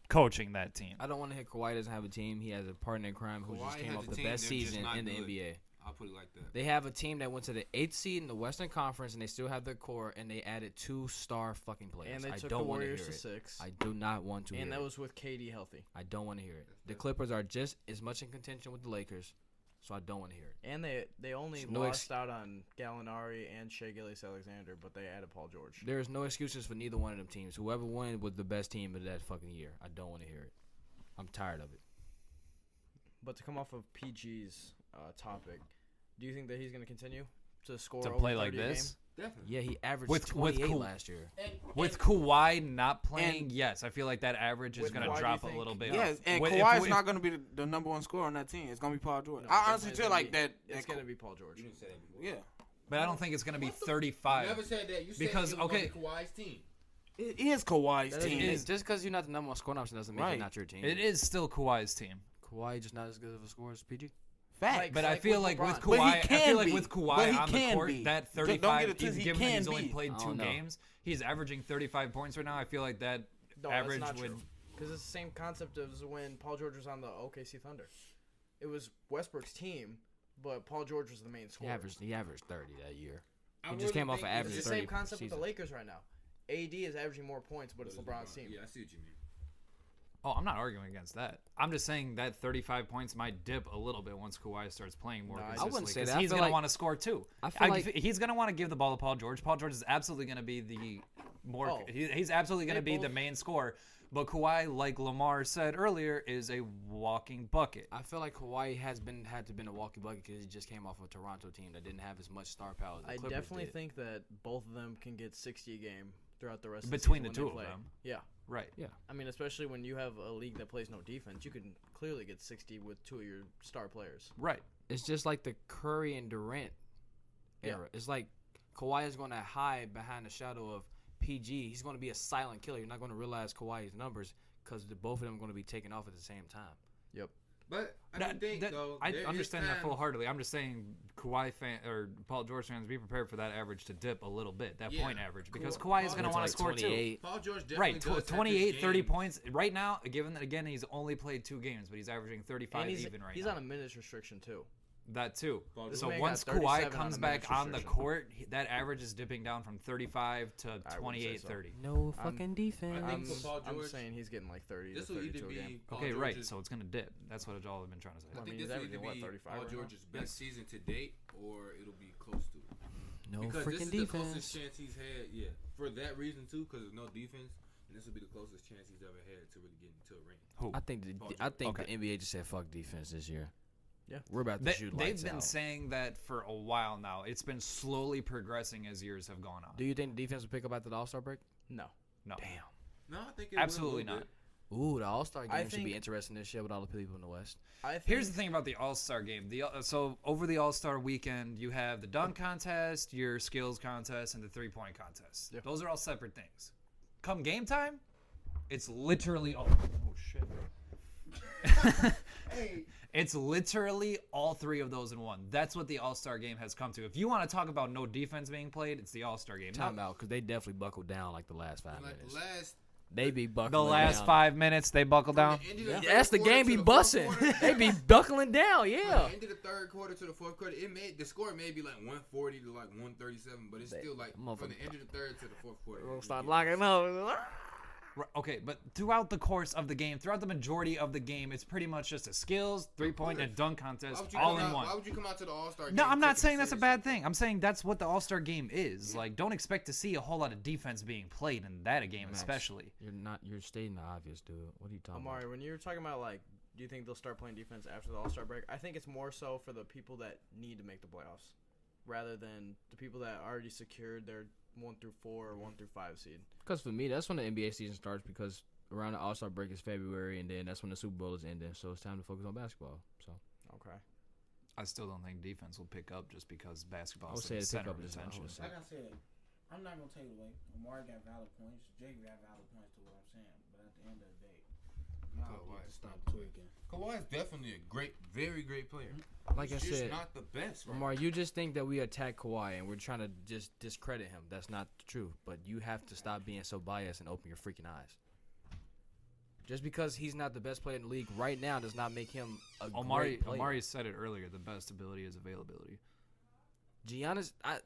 coaching that team. I don't want to hear Kawhi doesn't have a team. He has a partner in crime who just Kawhi came has off a the team, best they're just season not in the good. NBA. I'll put it like that. They have a team that went to the 8th seed in the Western Conference, and they still have their core, and they added 2-star fucking players. And they I took don't the want to hear Warriors to it. 6. I do not want to hear And that it. was with KD healthy. I don't want to hear it. The Clippers are just as much in contention with the Lakers, so I don't want to hear it. And they only No lost out on Gallinari and Shea Gilgeous-Alexander, but they added Paul George. There is no excuses for neither one of them teams. Whoever won was the best team of that fucking year. I don't want to hear it. I'm tired of it. But to come off of PG's topic, do you think that he's going to continue to score To over play like 30 a this? Definitely. Yeah, he averaged With 28 Ka- last year. With Kawhi not playing, yes, I feel like that average is With going Kawhi, to do drop you a little think- bit. Yes, and If- Kawhi's if- not going to be the number one scorer on that team. It's going to be Paul George. No, I it's honestly gonna feel like be- that. It's going to be Paul George. You didn't say that before. Yeah, But I don't think it's going to be You 35. never said that. You said Because, it was okay. gonna be Kawhi's team. it is Kawhi's That team. is- Just because you're not the number one scoring option doesn't make Right. it not your team. It is still Kawhi's team. Kawhi just not as good of a scorer as PG. Fact. Like- But I feel like with LeBron. But he Kawhi, I can feel like be. with But Kawhi he on the can court, be. that Don't get it 35, twisted, he given that can he's only be. played I 2 don't know. games, he's averaging 35 points right now. I feel like that No, average that's not would. true. Because it's the same concept as when Paul George was on the OKC Thunder. It was Westbrook's team, but Paul George was the main He scorer. averaged 30 that year. I He just really came off think an It's average the 30 same concept with the season. Lakers right now. AD is averaging more points, but it's LeBron's team. Yeah, I see what you mean. Oh, I'm not arguing against that. I'm just saying that 35 points might dip a little bit once Kawhi starts playing more No, I consistently. wouldn't say 'cause that. I He's feel going to like- want to score too. I feel like He's going to want to give the ball to Paul George. Paul George is absolutely going to be the more. Oh. He's absolutely going to They be the both- main scorer. But Kawhi, like Lamar said earlier, is a walking bucket. I feel like Kawhi had to been a walkie bucket because he just came off a Toronto team that didn't have as much star power as the I Clippers definitely did. think that both of them can get 60 a game throughout the rest of Between the the season two when of they play. them. Yeah. Right. I mean, especially when you have a league that plays no defense, you can clearly get 60 with 2 of your star players. Right. It's just like the Curry and Durant era. It's like Kawhi is going to hide behind the shadow of PG. He's going to be a silent killer. You're not going to realize Kawhi's numbers because both of them are going to be taken off at the same time. But I think though, I there is understand that times- full heartedly. I'm just saying, Kawhi fan or Paul George fans, be prepared for that average to dip a little bit, that Yeah. point average, because Kawhi- Kawhi is going to Paul want It's to like score too. 28. Paul George definitely Right, does have his 28, 30 games. points. Right now, given that, again, he's only played 2 games, but he's averaging 35 And even right he's now. on a minutes restriction, too. That too. Paul This So man once got Kawhi 37 comes on a back minutes on the restriction. court, that average is dipping down from 35 to wouldn't say 28, so. 30. No I'm- fucking defense. I think for Paul I'm George, saying he's getting like 30 this to will either 32 a game. be Paul Okay, right. George's- So it's going to dip. That's what y'all have been trying to say. I I think mean, this he's will either averaging, what, be 35 Paul right now? George's best season to date, or it'll be close to it. No Because this freaking is the closest defense. chance he's had, yeah. For that reason too, because there's no defense, and this will be the closest chance he's ever had to really get into a ring. Who? I think Paul George. the Okay. NBA just said fuck defense this year. Yeah. We're about to shoot They've lights been out. saying that for a while now. It's been slowly progressing as years have gone on. Do you think the defense will pick up after the All-Star break? No. No. Damn. No, I think it Absolutely will a not. little Ooh, the All-Star game I should be think- interesting this year with all the people in the West. I think Here's the thing about the All-Star game. So over the All-Star weekend, you have the dunk contest, your skills contest, and the three-point contest. Yeah. Those are all separate things. Come game time, it's literally all. Oh shit. It's literally all 3 of those in one. That's what the All-Star game has come to. If you want to talk about no defense being played, it's the All-Star game. Time out, because they definitely buckled down like the last 5 bit. Like minutes. the last They be buckling The last down. 5 minutes, they buckle down. Yeah, that's the game be bussing. They be buckling down, yeah. From the end of the third quarter to the fourth quarter, the score may be like 140 to like 137, but it's still like from the end of the third to the fourth quarter. We'll start locking up. Okay, but throughout the course of the game, throughout the majority of the game, it's pretty much just a skills, 3-point, and dunk contest all in one. Why would you come out to the All-Star game? No, I'm not saying that's a bad thing. I'm saying that's what the All-Star game is. Like, don't expect to see a whole lot of defense being played in that game, especially. You're stating the obvious, dude. What are you talking Amari, about? when you're talking about, like, do you think they'll start playing defense after the All-Star break? I think it's more so for the people that need to make the playoffs rather than the people that already secured their 1 through 4 or 1 through 5 seed. Because for me, that's when the NBA season starts because around the All-Star break is February, and then that's when the Super Bowl is ending. So it's time to focus on basketball. So Okay. I still don't think defense will pick up just because basketball I would is say the to pick center up of this one. attention. Like I said, I'm not gonna take it away. Amari got valid points. Jake got valid points to what I'm saying. But at the end of the day, y'all need to stop tweaking. Kawhi is definitely a great, very great player. Like I He's just said, not the best. Right? Amar, you just think that we attack Kawhi and we're trying to just discredit him. That's not true. But you have to stop being so biased and open your freaking eyes. Just because he's not the best player in the league right now does not make him a great player. Omari said it earlier. The best ability is availability. Giannis, I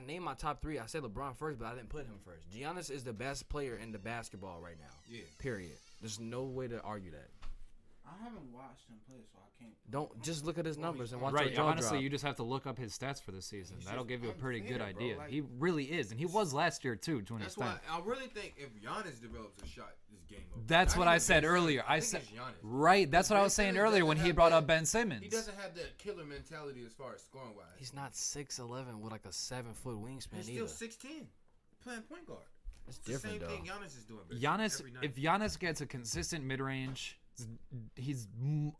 named my top 3. I said LeBron first, but I didn't put him first. Giannis is the best player in the basketball right now. Yeah. Period. There's no way to argue that. I haven't watched him play, so I can't. Don't just look at his numbers and watch Right. your jaw Honestly, drop. you just have to look up his stats for the season. He's That'll just give you a pretty good unfair, bro. idea. Like- He really is, and he was last year too, to an That's extent. why I really think if Giannis develops a shot, this game over. That's Not what even I said Ben earlier. Simmons. I think said it's Giannis. right. That's what I Ben was saying Simmons earlier doesn't when he have brought that- up Ben Simmons. He doesn't have that killer mentality as far as scoring wise. He's not 6'11" with like a 7-foot wingspan He's either. still 6'10", playing point guard. It's It's the different same though. thing Giannis is doing. Giannis, every night. if Giannis gets a consistent mid range, he's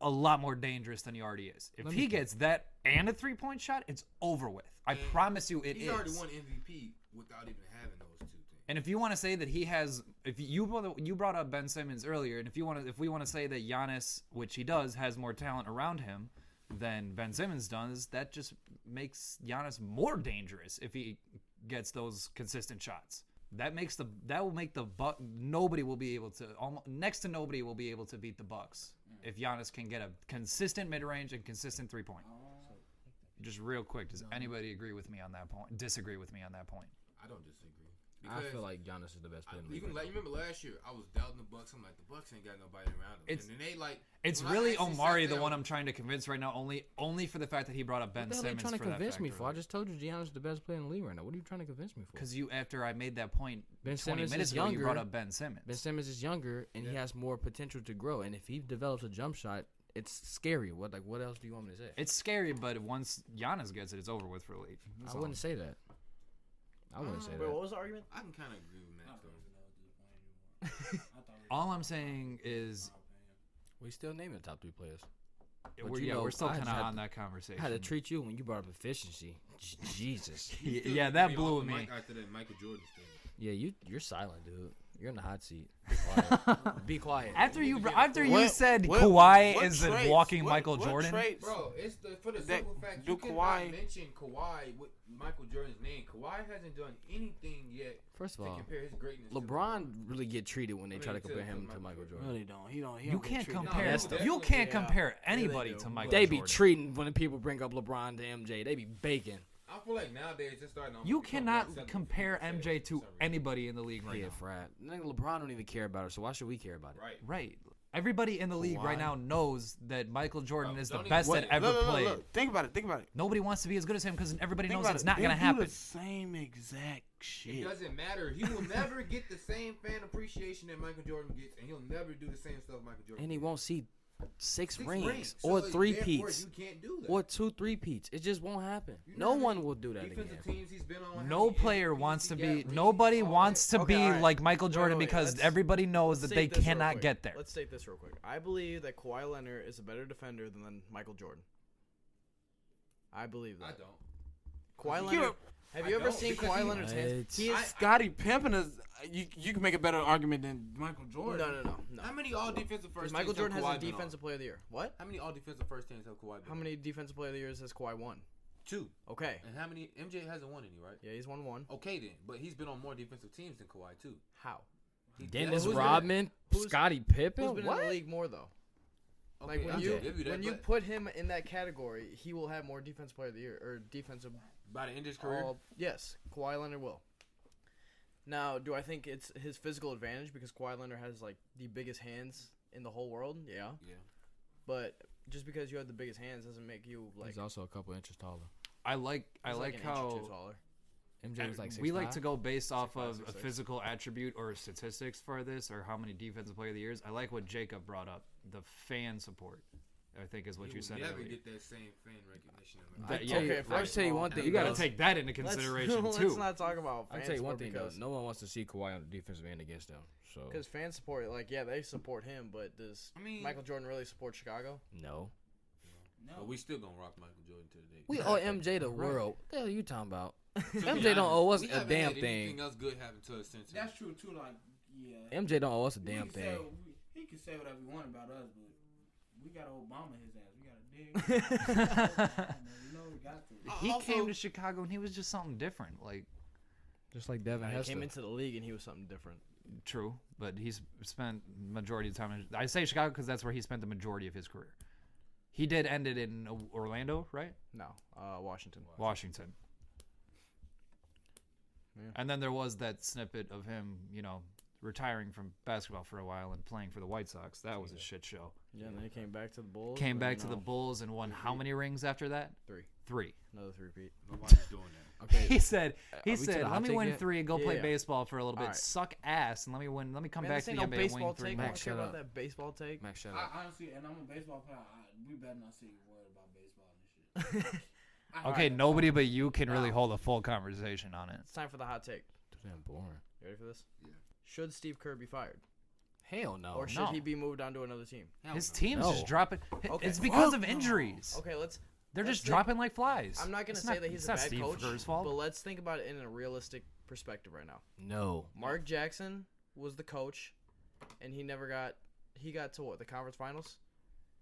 a lot more dangerous than he already is. If he gets that and a 3-point shot, it's over with. I And promise you, it is. he's already won MVP without even having those two things. And if you want to say that he has, if you brought up Ben Simmons earlier, and if we want to say that Giannis, which he does, has more talent around him than Ben Simmons does, that just makes Giannis more dangerous if he gets those consistent shots. That will make the Buck. Nobody will be able to. Next to nobody will be able to beat the Bucks if Giannis can get a consistent mid range and consistent 3-point. Just real quick, does anybody agree with me on that point? Disagree with me on that point? I don't disagree. I feel like Giannis is the best player in the league. Even like you remember last year, I was doubting the Bucks. I'm like, the Bucks ain't got nobody around them. It's- and then they like. It's when I really actually Omari sat the down- one I'm trying to convince right now. Only for the fact that he brought up Ben What the hell are you Simmons trying to for that convince me factor. for? I just told you Giannis is the best player in the league right now. What are you trying to convince me for? Because after I made that point Ben 20 Simmons minutes is ago, you younger. brought up Ben Simmons. Ben Simmons is younger and he has more potential to grow. And if he develops a jump shot, it's scary. What else do you want me to say? It's scary, but once Giannis gets it, it's over with for the league. I wouldn't say that. I wouldn't say Wait, that. what was the argument? I can kind of agree with Max though. All I'm saying is, We still naming the top 3 players. we're still I kind of had- on that conversation. I had to treat you when you brought up efficiency. Jesus. Yeah, that We blew off the me. mic After that Michael Jordan thing. Yeah, you're silent, dude. You're in the hot seat. Be quiet. Be quiet. After you What- said what- Kawhi what is a traits- walking what- Michael what Jordan, traits- Bro, it's for the That- simple fact do you cannot Kawhi- mention Kawhi with Michael Jordan's name. Kawhi hasn't done anything yet First of to all, compare his greatness. to LeBron really get treated when they try to to compare him to Michael Michael Jordan. Jordan. Really don't. He don't. He you don't get can't treated compare. that's You the- can't yeah. compare Yeah, they anybody do. to Michael They be Jordan. treating when people bring up LeBron to MJ. They be baking. I feel like nowadays it's starting to You become more cannot acceptable compare for people MJ for to some reason. anybody in the league right Yeah, now. frat. Nigga, LeBron don't even care about it, so why should we care about it? Right. Right. Everybody in the league right Kawhi. now knows that Michael Jordan Bro, is the don't even- best Wait, that ever Look, played. Think about it. Nobody wants to be as good as him because everybody Think knows about it's it. not They going to do happen. the same exact It shit. doesn't matter. He will never get the same fan appreciation that Michael Jordan gets, and he'll never do the same stuff Michael Jordan. And he gets. won't see six rings, rings. or So, 3 therefore, peats You can't do that. or 2 3-peats. It just won't happen. You know No how one many will do that again. defensive teams he's been on, how No many player injuries wants to he be. got, rings, Nobody all wants that. to Okay, be all right. like Michael Jordan wait, because let's- everybody knows that Let's they state this real cannot quick. get there. Let's state this real quick. I believe that Kawhi Leonard is a better defender than Michael Jordan. I believe that. I don't. Kawhi You- Leonard. Have you I ever don't, seen because Kawhi he- Leonard's hands? What? He is. Scottie Pippen is. You can make a better argument than Michael Jordan. No. How many all defensive first Michael teams Jordan have has Kawhi a been defensive player of the year. What? on? How many all defensive first teams have Kawhi been How on? many defensive player of the years has Kawhi won? 2. Okay. And how many? MJ hasn't won any, right? Yeah, he's won 1. Okay then, but he's been on more defensive teams than Kawhi too. How? Dennis Who's Rodman, Scottie Pippen. Who's been in the league more though? Okay, Like when I'll you give that, when you but put him in that category, he will have more defensive player of the year or defensive. by the end of his career, Yes, Kawhi Leonard will. Now, do I think it's his physical advantage because Kawhi Leonard has like the biggest hands in the whole world? Yeah. yeah. But just because you have the biggest hands doesn't make you like. He's also a couple inches taller. I like an inch or how two taller. MJ was like 6'5". we like to go based off 6'5", of a 6'6". physical attribute or statistics for this, or how many defensive player of the years. I like what Jacob brought up, the fan support. I think is what you said never earlier. get that same fan recognition. I'll tell you one thing. You got to take that into consideration let's, too. Let's not talk about. I'll tell you one thing though. No one wants to see Kawhi on the defensive end against them. So because fan support, like they support him, but does Michael Jordan really support Chicago? No. But we still gonna rock Michael Jordan to the day. We owe MJ the world. What the hell are you talking about? MJ don't owe us a damn thing. Anything else good happened to us since? That's true too. Like, yeah. MJ don't owe us a damn thing. He can say whatever he want about us, but we got to Obama his ass. We got to dig. You know, we got to. He came to Chicago and he was just something different. Like, just like Devin He Hester. came into the league and he was something different. true, but he's spent majority of the time. I say Chicago because that's where he spent the majority of his career. He did end it in Orlando, right? No, Washington. Washington. Yeah. And then there was that snippet of him, retiring from basketball for a while and playing for the White Sox. That was a shit show. Yeah, and then he came back to the Bulls. Came back to the Bulls and won how many rings after that? 3. 3. Another 3-peat. Nobody's doing that. Okay. He said, we to the let hot me take win yet? 3 and go play Yeah. baseball for a little bit. All right. Suck ass and let me come Man, back this to ain't the no NBA baseball and win 3 take. more. I don't Max, care shut about up. that baseball take. Max, shut up. I honestly, and I'm a baseball player. We better not see you worried about baseball and shit. Okay, nobody but you can really hold a full conversation on it. It's time for the hot take. Damn boring. You ready for this? Yeah. Should Steve Kerr be fired? Hell no. Or should he be moved on to another team? His team's No. just dropping. Okay. It's because of injuries. Okay, They're let's just think- dropping like flies. I'm not going to It's say that he's it's a not bad Steve coach, Kerr's fault. but let's think about it in a realistic perspective right now. No. Mark Jackson was the coach, and he got to what, the conference finals?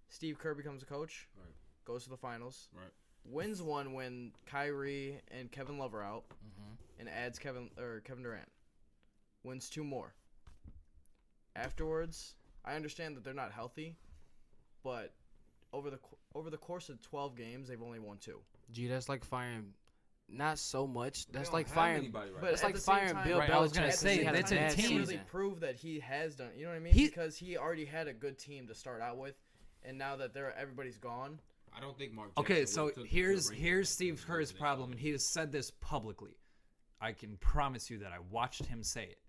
Steve Kerr becomes a coach, Right. goes to the finals, Right. wins one when Kyrie and Kevin Love are out, and adds Kevin Durant. Wins 2 more. Afterwards, I understand that they're not healthy, but over the course of 12 games, they've only won 2. Gee, that's like firing. Not so much. They That's don't like have firing. anybody right But It's at like the same firing time- Bill Right, I was Belichick. gonna because say, he had that's a a bad team. Can't season. really prove that he has done. You know what I mean? Because he already had a good team to start out with, and now that everybody's gone. I don't think Mark. Okay, Jackson so would've took the here's ring. Steve Kerr's problem, and he has said this publicly. I can promise you that I watched him say it.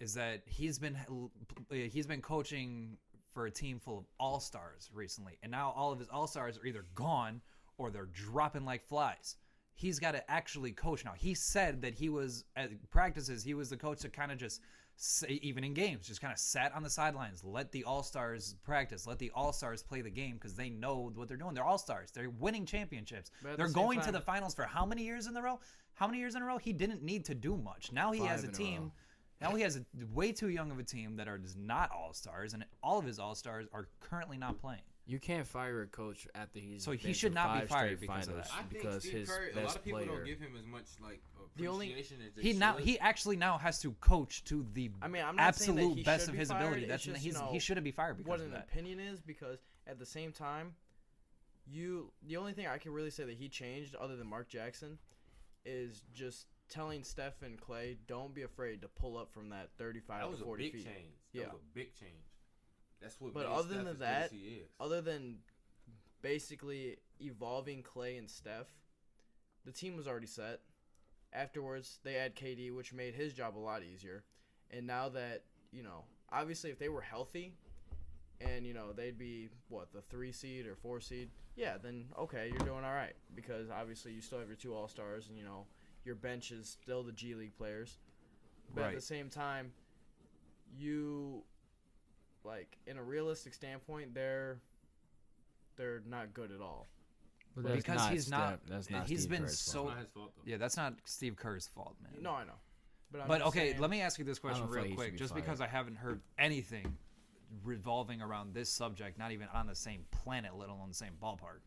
Is that he's been coaching for a team full of all-stars recently, and now all of his all-stars are either gone or they're dropping like flies. He's got to actually coach now. He said that he was at practices. He was the coach that kind of just, even in games, just kind of sat on the sidelines, let the all-stars practice, let the all-stars play the game because they know what they're doing. They're all-stars. They're winning championships. But at They're the same going to time- the finals for how many years in a row? How many years in a row? He didn't need to do much. Now he has a 5 in a team. row. Now he has a way too young of a team that are just not all-stars, and all of his all-stars are currently not playing. You can't fire a coach after he's. So he been should to not be 5 fired straight because of finals that. I think because Steve his Kerr, a best lot of people player. don't give him as much like The only- appreciation as they He should. he actually now has to coach to the I mean, I'm not saying that absolute he best should of be his fired. ability. It's That's just, he shouldn't be fired because What of an that. opinion is, because at the same time, the only thing I can really say that he changed other than Mark Jackson is just telling Steph and Clay, don't be afraid to pull up from that 35 That was to a 40 big feet. change. Yeah. That was a big change. That's what. But made other Steph than as good that, as he is. Other than basically evolving Clay and Steph, the team was already set. Afterwards, they add KD, which made his job a lot easier. And now that, obviously if they were healthy and, they'd be, the 3 seed or 4 seed, yeah, then, okay, you're doing all right. Because obviously you still have your 2 All-Stars and, your bench is still the G League players. But at Right. the same time, you, in a realistic standpoint, they're not good at all. But that's Because not he's not- That's not. he's Steve been Kerr's so- fault. It's not his fault though. Yeah, that's not Steve Kerr's fault, man. No, I know. I'm But just okay, saying- let me ask you this question don't feel real like he should quick, be just fired. because I haven't heard anything revolving around this subject, not even on the same planet, let alone the same ballpark.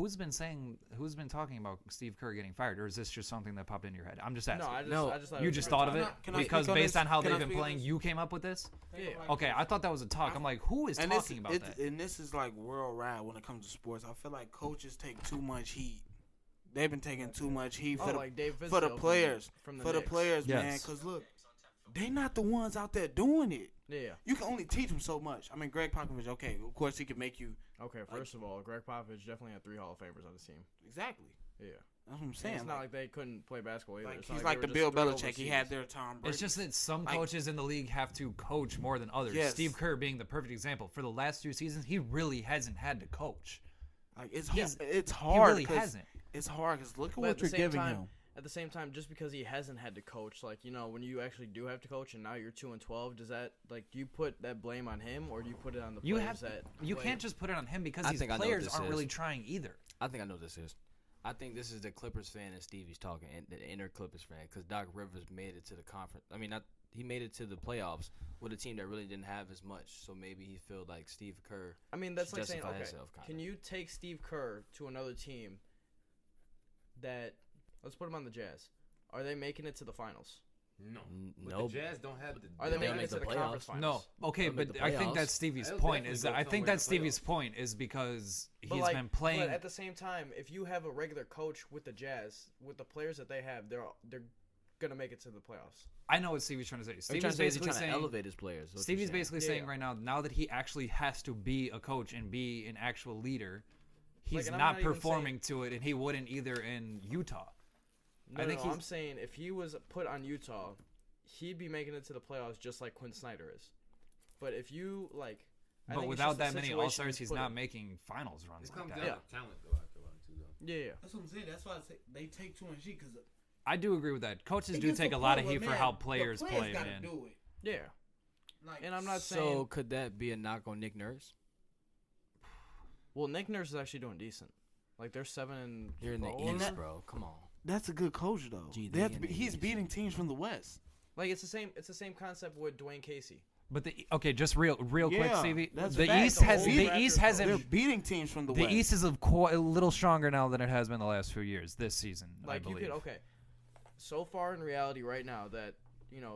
who's been talking about Steve Kerr getting fired, or is this just something that popped into your head? I'm just asking. I just thought you just thought of it because based on how they've been playing, this? you came up with this. Yeah. Okay, I thought that was a talk. I'm like, who is talking about that? And this is like worldwide when it comes to sports. I feel like coaches take too much heat. They've been taking too much heat for the players, man. Because look, they not the ones out there doing it. Yeah. You can only teach them so much. I mean, Greg Popovich, okay, of course he can make you. Okay, first of all, Greg Popovich definitely had 3 Hall of Famers on his team. Exactly. Yeah. That's what I'm saying. It's not like they couldn't play basketball either. Like, he's like the Bill Belichick. He had their Tom Brady. It's just that some coaches in the league have to coach more than others. Yes. Steve Kerr being the perfect example. For the last 2 seasons, he really hasn't had to coach. Like it's hard. He really hasn't. It's hard because look at what you're giving him. At the same time, just because he hasn't had to coach, like, you know, when you actually do have to coach and now you're 2-12, does that, like, do you put that blame on him or do you put it on the players You can't just put it on him because these players aren't really trying either. I think I know what this is. I think this is the Clippers fan and Stevie's talking, and the inner Clippers fan, because Doc Rivers made it to the conference. I mean, he made it to the playoffs with a team that really didn't have as much, so maybe he felt like Steve Kerr. I mean, that's like saying, okay, himself, can you take Steve Kerr to another team that, let's put him on the Jazz. Are they making it to the finals? No. No. The Jazz don't have the. Are they making it to the conference finals? No. Okay, but I think that's Stevie's point. Point is because he's been playing. But at the same time, if you have a regular coach with the Jazz, with the players that they have, they're gonna make it to the playoffs. I know what Stevie's trying to say. Stevie's basically trying to elevate his players. Stevie's basically saying right now that he actually has to be a coach and be an actual leader, he's not performing to it, and he wouldn't either in Utah. I'm saying if he was put on Utah, he'd be making it to the playoffs just like Quinn Snyder is. But if you but without that many All-Stars, he's not making finals runs. It comes like down that. to talent, though. After a while, too, though. Yeah. That's what I'm saying. That's why I say they take too much heat because I do agree with that. Coaches do take a lot of heat for how players play, man. Do it. Yeah. And I'm not saying. So could that be a knock on Nick Nurse? Well, Nick Nurse is actually doing decent. Like they're 7. You're in the East, bro. Come on. That's a good coach though. He's beating teams from the West. Like it's the same concept with Dwayne Casey. But just real quick, Stevie. The East hasn't. They're beating teams from the West. The East is a little stronger now than it has been the last few years. This season, I believe. So far in reality, right now, that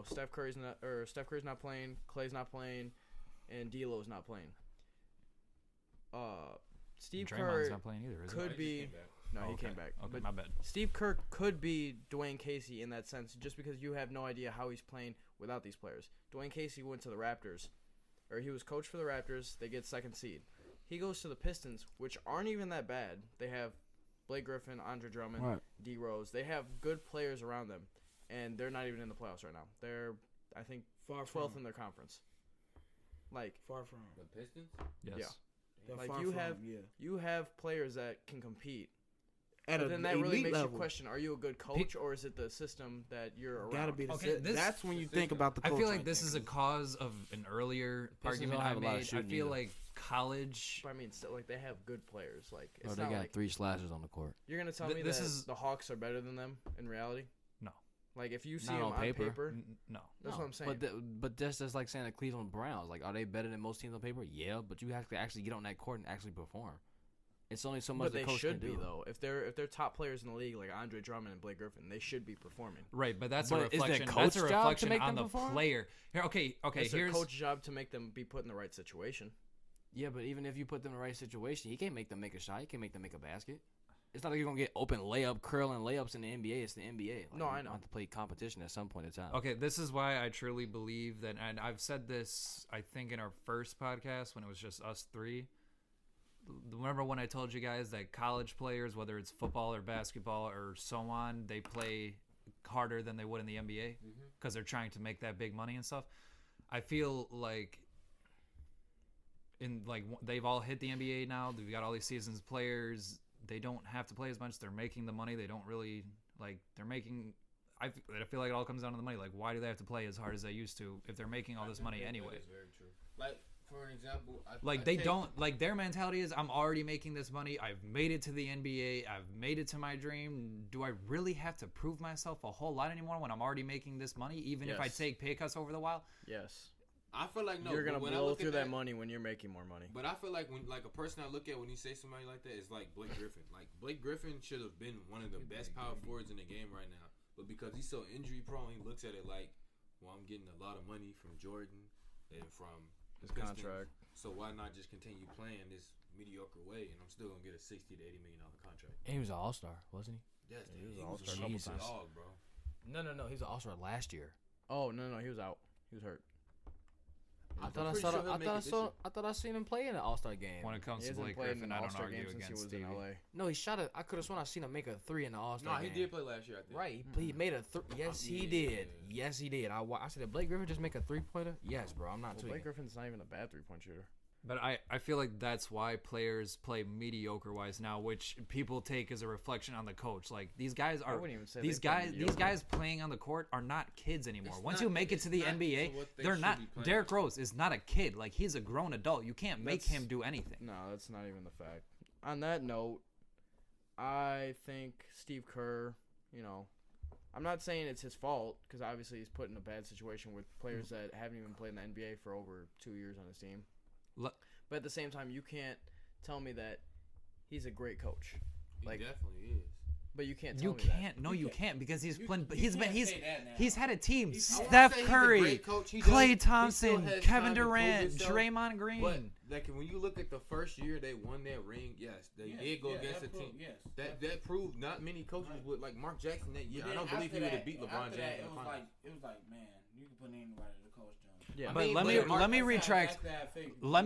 Steph Curry's not playing, Clay's not playing, and D'Lo's not playing. Steve Kerr not playing either, could be. No, he came back. Okay, but my bad. Steve Kerr could be Dwayne Casey in that sense, just because you have no idea how he's playing without these players. Dwayne Casey went to the Raptors, or he was coach for the Raptors. They get 2nd seed. He goes to the Pistons, which aren't even that bad. They have Blake Griffin, Andre Drummond, D Rose. They have good players around them, and they're not even in the playoffs right now. They're, I think, 12th in their conference. Far from the Pistons. Yes. Yeah. You have players that can compete. But then that really makes you question: are you a good coach, or is it the system that you're around? Gotta be that's when you think about the coach. I feel like this is a cause of an earlier argument I made. I feel like college. But I mean, still, they have good players. It's they got 3 slashers on the court. You're gonna tell me that the Hawks are better than them in reality? No. If you see them on paper, no. That's what I'm saying. But that's just like saying the Cleveland Browns. Are they better than most teams on paper? Yeah, but you have to actually get on that court and actually perform. It's only so much the coach can do. But they should be, though. If they're top players in the league, like Andre Drummond and Blake Griffin, they should be performing. Right, but that's a reflection. That's a reflection on the player. Here, okay. It's a coach's job to make them be put in the right situation. Yeah, but even if you put them in the right situation, he can't make them make a shot. He can't make them make a basket. It's not like you're gonna get open curling layups in the NBA. It's the NBA. No, I know. You have to play competition at some point in time. Okay, this is why I truly believe that, and I've said this, I think, in our first podcast when it was just us 3. Remember when I told you guys that college players, whether it's football or basketball or so on, they play harder than they would in the NBA because they're trying to make that big money and stuff? I feel like they've all hit the NBA now. They've got all these seasons players. They don't have to play as much. They're making the money. They don't really they're making. I feel like it all comes down to the money. Why do they have to play as hard as they used to if they're making all this money anyway? That's very true. For an example, their mentality is, I'm already making this money. I've made it to the NBA. I've made it to my dream. Do I really have to prove myself a whole lot anymore when I'm already making this money, even if I take pay cuts over the while? Yes. I feel like you're gonna blow through that money when you're making more money. But I feel like when a person I look at when you say somebody like that is like Blake Griffin. Like Blake Griffin should have been one of the best power forwards in the game right now. But because he's so injury prone, he looks at it like, well, I'm getting a lot of money from Jordan and from his contract. So why not just continue playing this mediocre way, and I'm still gonna get a $60 to $80 million contract. And he was an All-Star, wasn't he? Yes, he was an All-Star a couple times. Dog, bro. No, he was an All-Star last year. Oh no, he was out. He was hurt. I thought I seen him play in an All-Star game. When it comes to Blake Griffin, I don't argue against Stevie. No, he shot it. I could have sworn I seen him make a 3 in the All-Star game. No, he did play last year, I think. Right, he made a 3. Yes, he did. Yes, he did. I said, did Blake Griffin just make a 3-pointer? Yes, bro. I'm not. Blake Griffin's not even a bad 3-point shooter. But I feel like that's why players play mediocre-wise now, which people take as a reflection on the coach. Like these guys are these guys playing on the court are not kids anymore. Once you make it to the NBA, they're not. Derrick Rose is not a kid. Like he's a grown adult. You can't make him do anything. No, that's not even the fact. On that note, I think Steve Kerr, I'm not saying it's his fault because obviously he's put in a bad situation with players that haven't even played in the NBA for over 2 years on his team. But at the same time, you can't tell me that he's a great coach. He definitely is. But you can't tell me that. No, you can't because he's had a team. Steph Curry, Klay Thompson, Kevin Durant, Draymond Green. But like when you look at the first year they won that ring, yes, they did go against a team. That proved not many coaches would like Mark Jackson that year. I don't believe he would have beat LeBron James in the finals. It was like, man, you can put anybody to the coach. Yeah, but let me retract. Let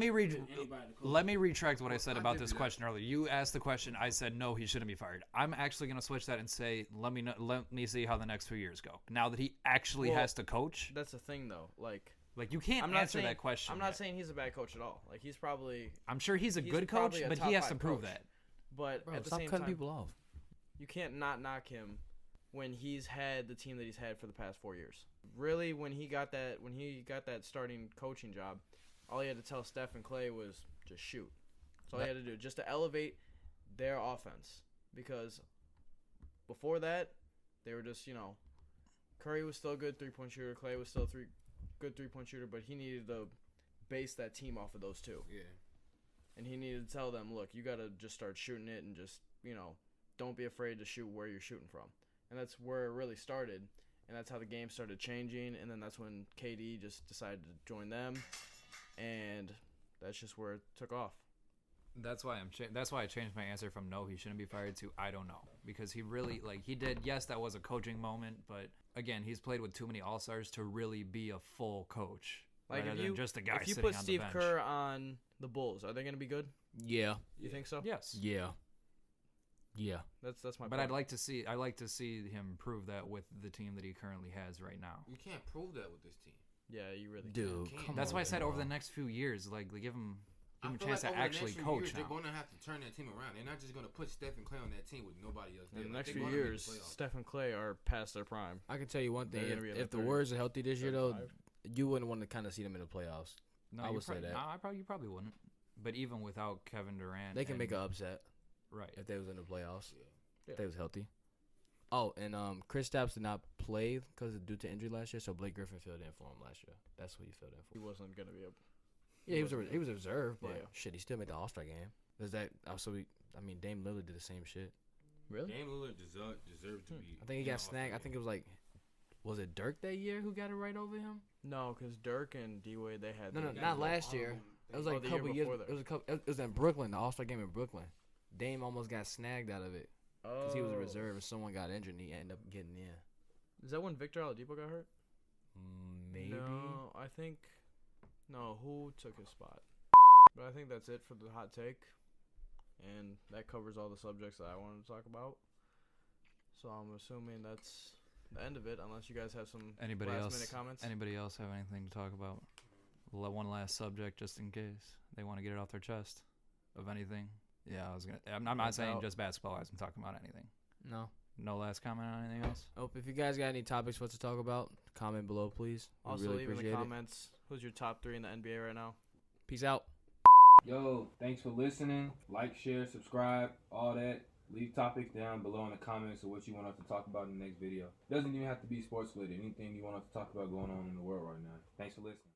me retract what I said about this question earlier. You asked the question. I said no, he shouldn't be fired. I'm actually going to switch that and say let me see how the next few years go. Now that he actually has to coach. That's the thing though. Like you can't answer that question. I'm not saying he's a bad coach at all. Like he's probably. I'm sure he's a good coach, but he has to prove that. But at the stop same cutting time, people off. You can't not knock him when he's had the team that he's had for the past 4 years. Really, when he got that starting coaching job, all he had to tell Steph and Klay was just shoot. That's all he had to do, just to elevate their offense. Because before that, they were just, Curry was still a good 3-point shooter, Klay was still a good 3-point shooter, but he needed to base that team off of those two. Yeah. And he needed to tell them, look, you got to just start shooting it and just, don't be afraid to shoot where you're shooting from. And that's where it really started. And that's how the game started changing. And then that's when KD just decided to join them. And that's just where it took off. That's why I changed my answer from no, he shouldn't be fired to I don't know. Because he really, he did, yes, that was a coaching moment. But, again, he's played with too many All-Stars to really be a full coach. Like, rather than just a guy if you sitting put on Steve the bench. Kerr on the Bulls, are they going to be good? Yeah. You think so? Yes. Yeah. Yeah. That's my point. But I'd like to see him prove that with the team that he currently has right now. You can't prove that with this team. Yeah, you really can't. Come That's on, why I said over the next few years, give him a chance to actually coach. They're going to have to turn that team around. They're not just going to put Steph and Klay on that team with nobody else. In the next few years, Steph and Klay are past their prime. I can tell you one thing: if the Warriors are healthy this year, though, you wouldn't want to kind of see them in the playoffs. No, I would say that. No, you probably wouldn't. But even without Kevin Durant, they can make an upset, right? If they was in the playoffs, yeah. If they was healthy. Oh, and Kristaps did not play due to injury last year, so Blake Griffin filled in for him last year. That's what he filled in for. He wasn't gonna be he was a reserve, but shit, he still made the All-Star game. Does that also? Dame Lillard did the same shit. Really? Dame Lillard deserved to be. I think he got snagged. I think it was was it Dirk that year who got it right over him? No, because Dirk and D-Wade they had. No, not last year. It was a couple years. It was in Brooklyn, the All-Star game in Brooklyn. Dame almost got snagged out of it because he was a reserve and someone got injured and he ended up getting in. Is that when Victor Oladipo got hurt? Maybe. No, I think. No, who took his spot? But I think that's it for the hot take, and that covers all the subjects that I wanted to talk about. So I'm assuming that's the end of it, unless you guys have some last-minute comments. Anybody else have anything to talk about? One last subject, just in case they want to get it off their chest. Of anything? Yeah, I'm not saying just basketball. I'm talking about anything. No. No last comment on anything else? Oh, if you guys got any topics for us to talk about, comment below, please. Also, really leave in the comments who's your top 3 in the NBA right now. Peace out. Yo, thanks for listening. Like, share, subscribe, all that. Leave topics down below in the comments of what you want us to talk about in the next video. Doesn't even have to be sports related. Anything you want us to talk about going on in the world right now. Thanks for listening.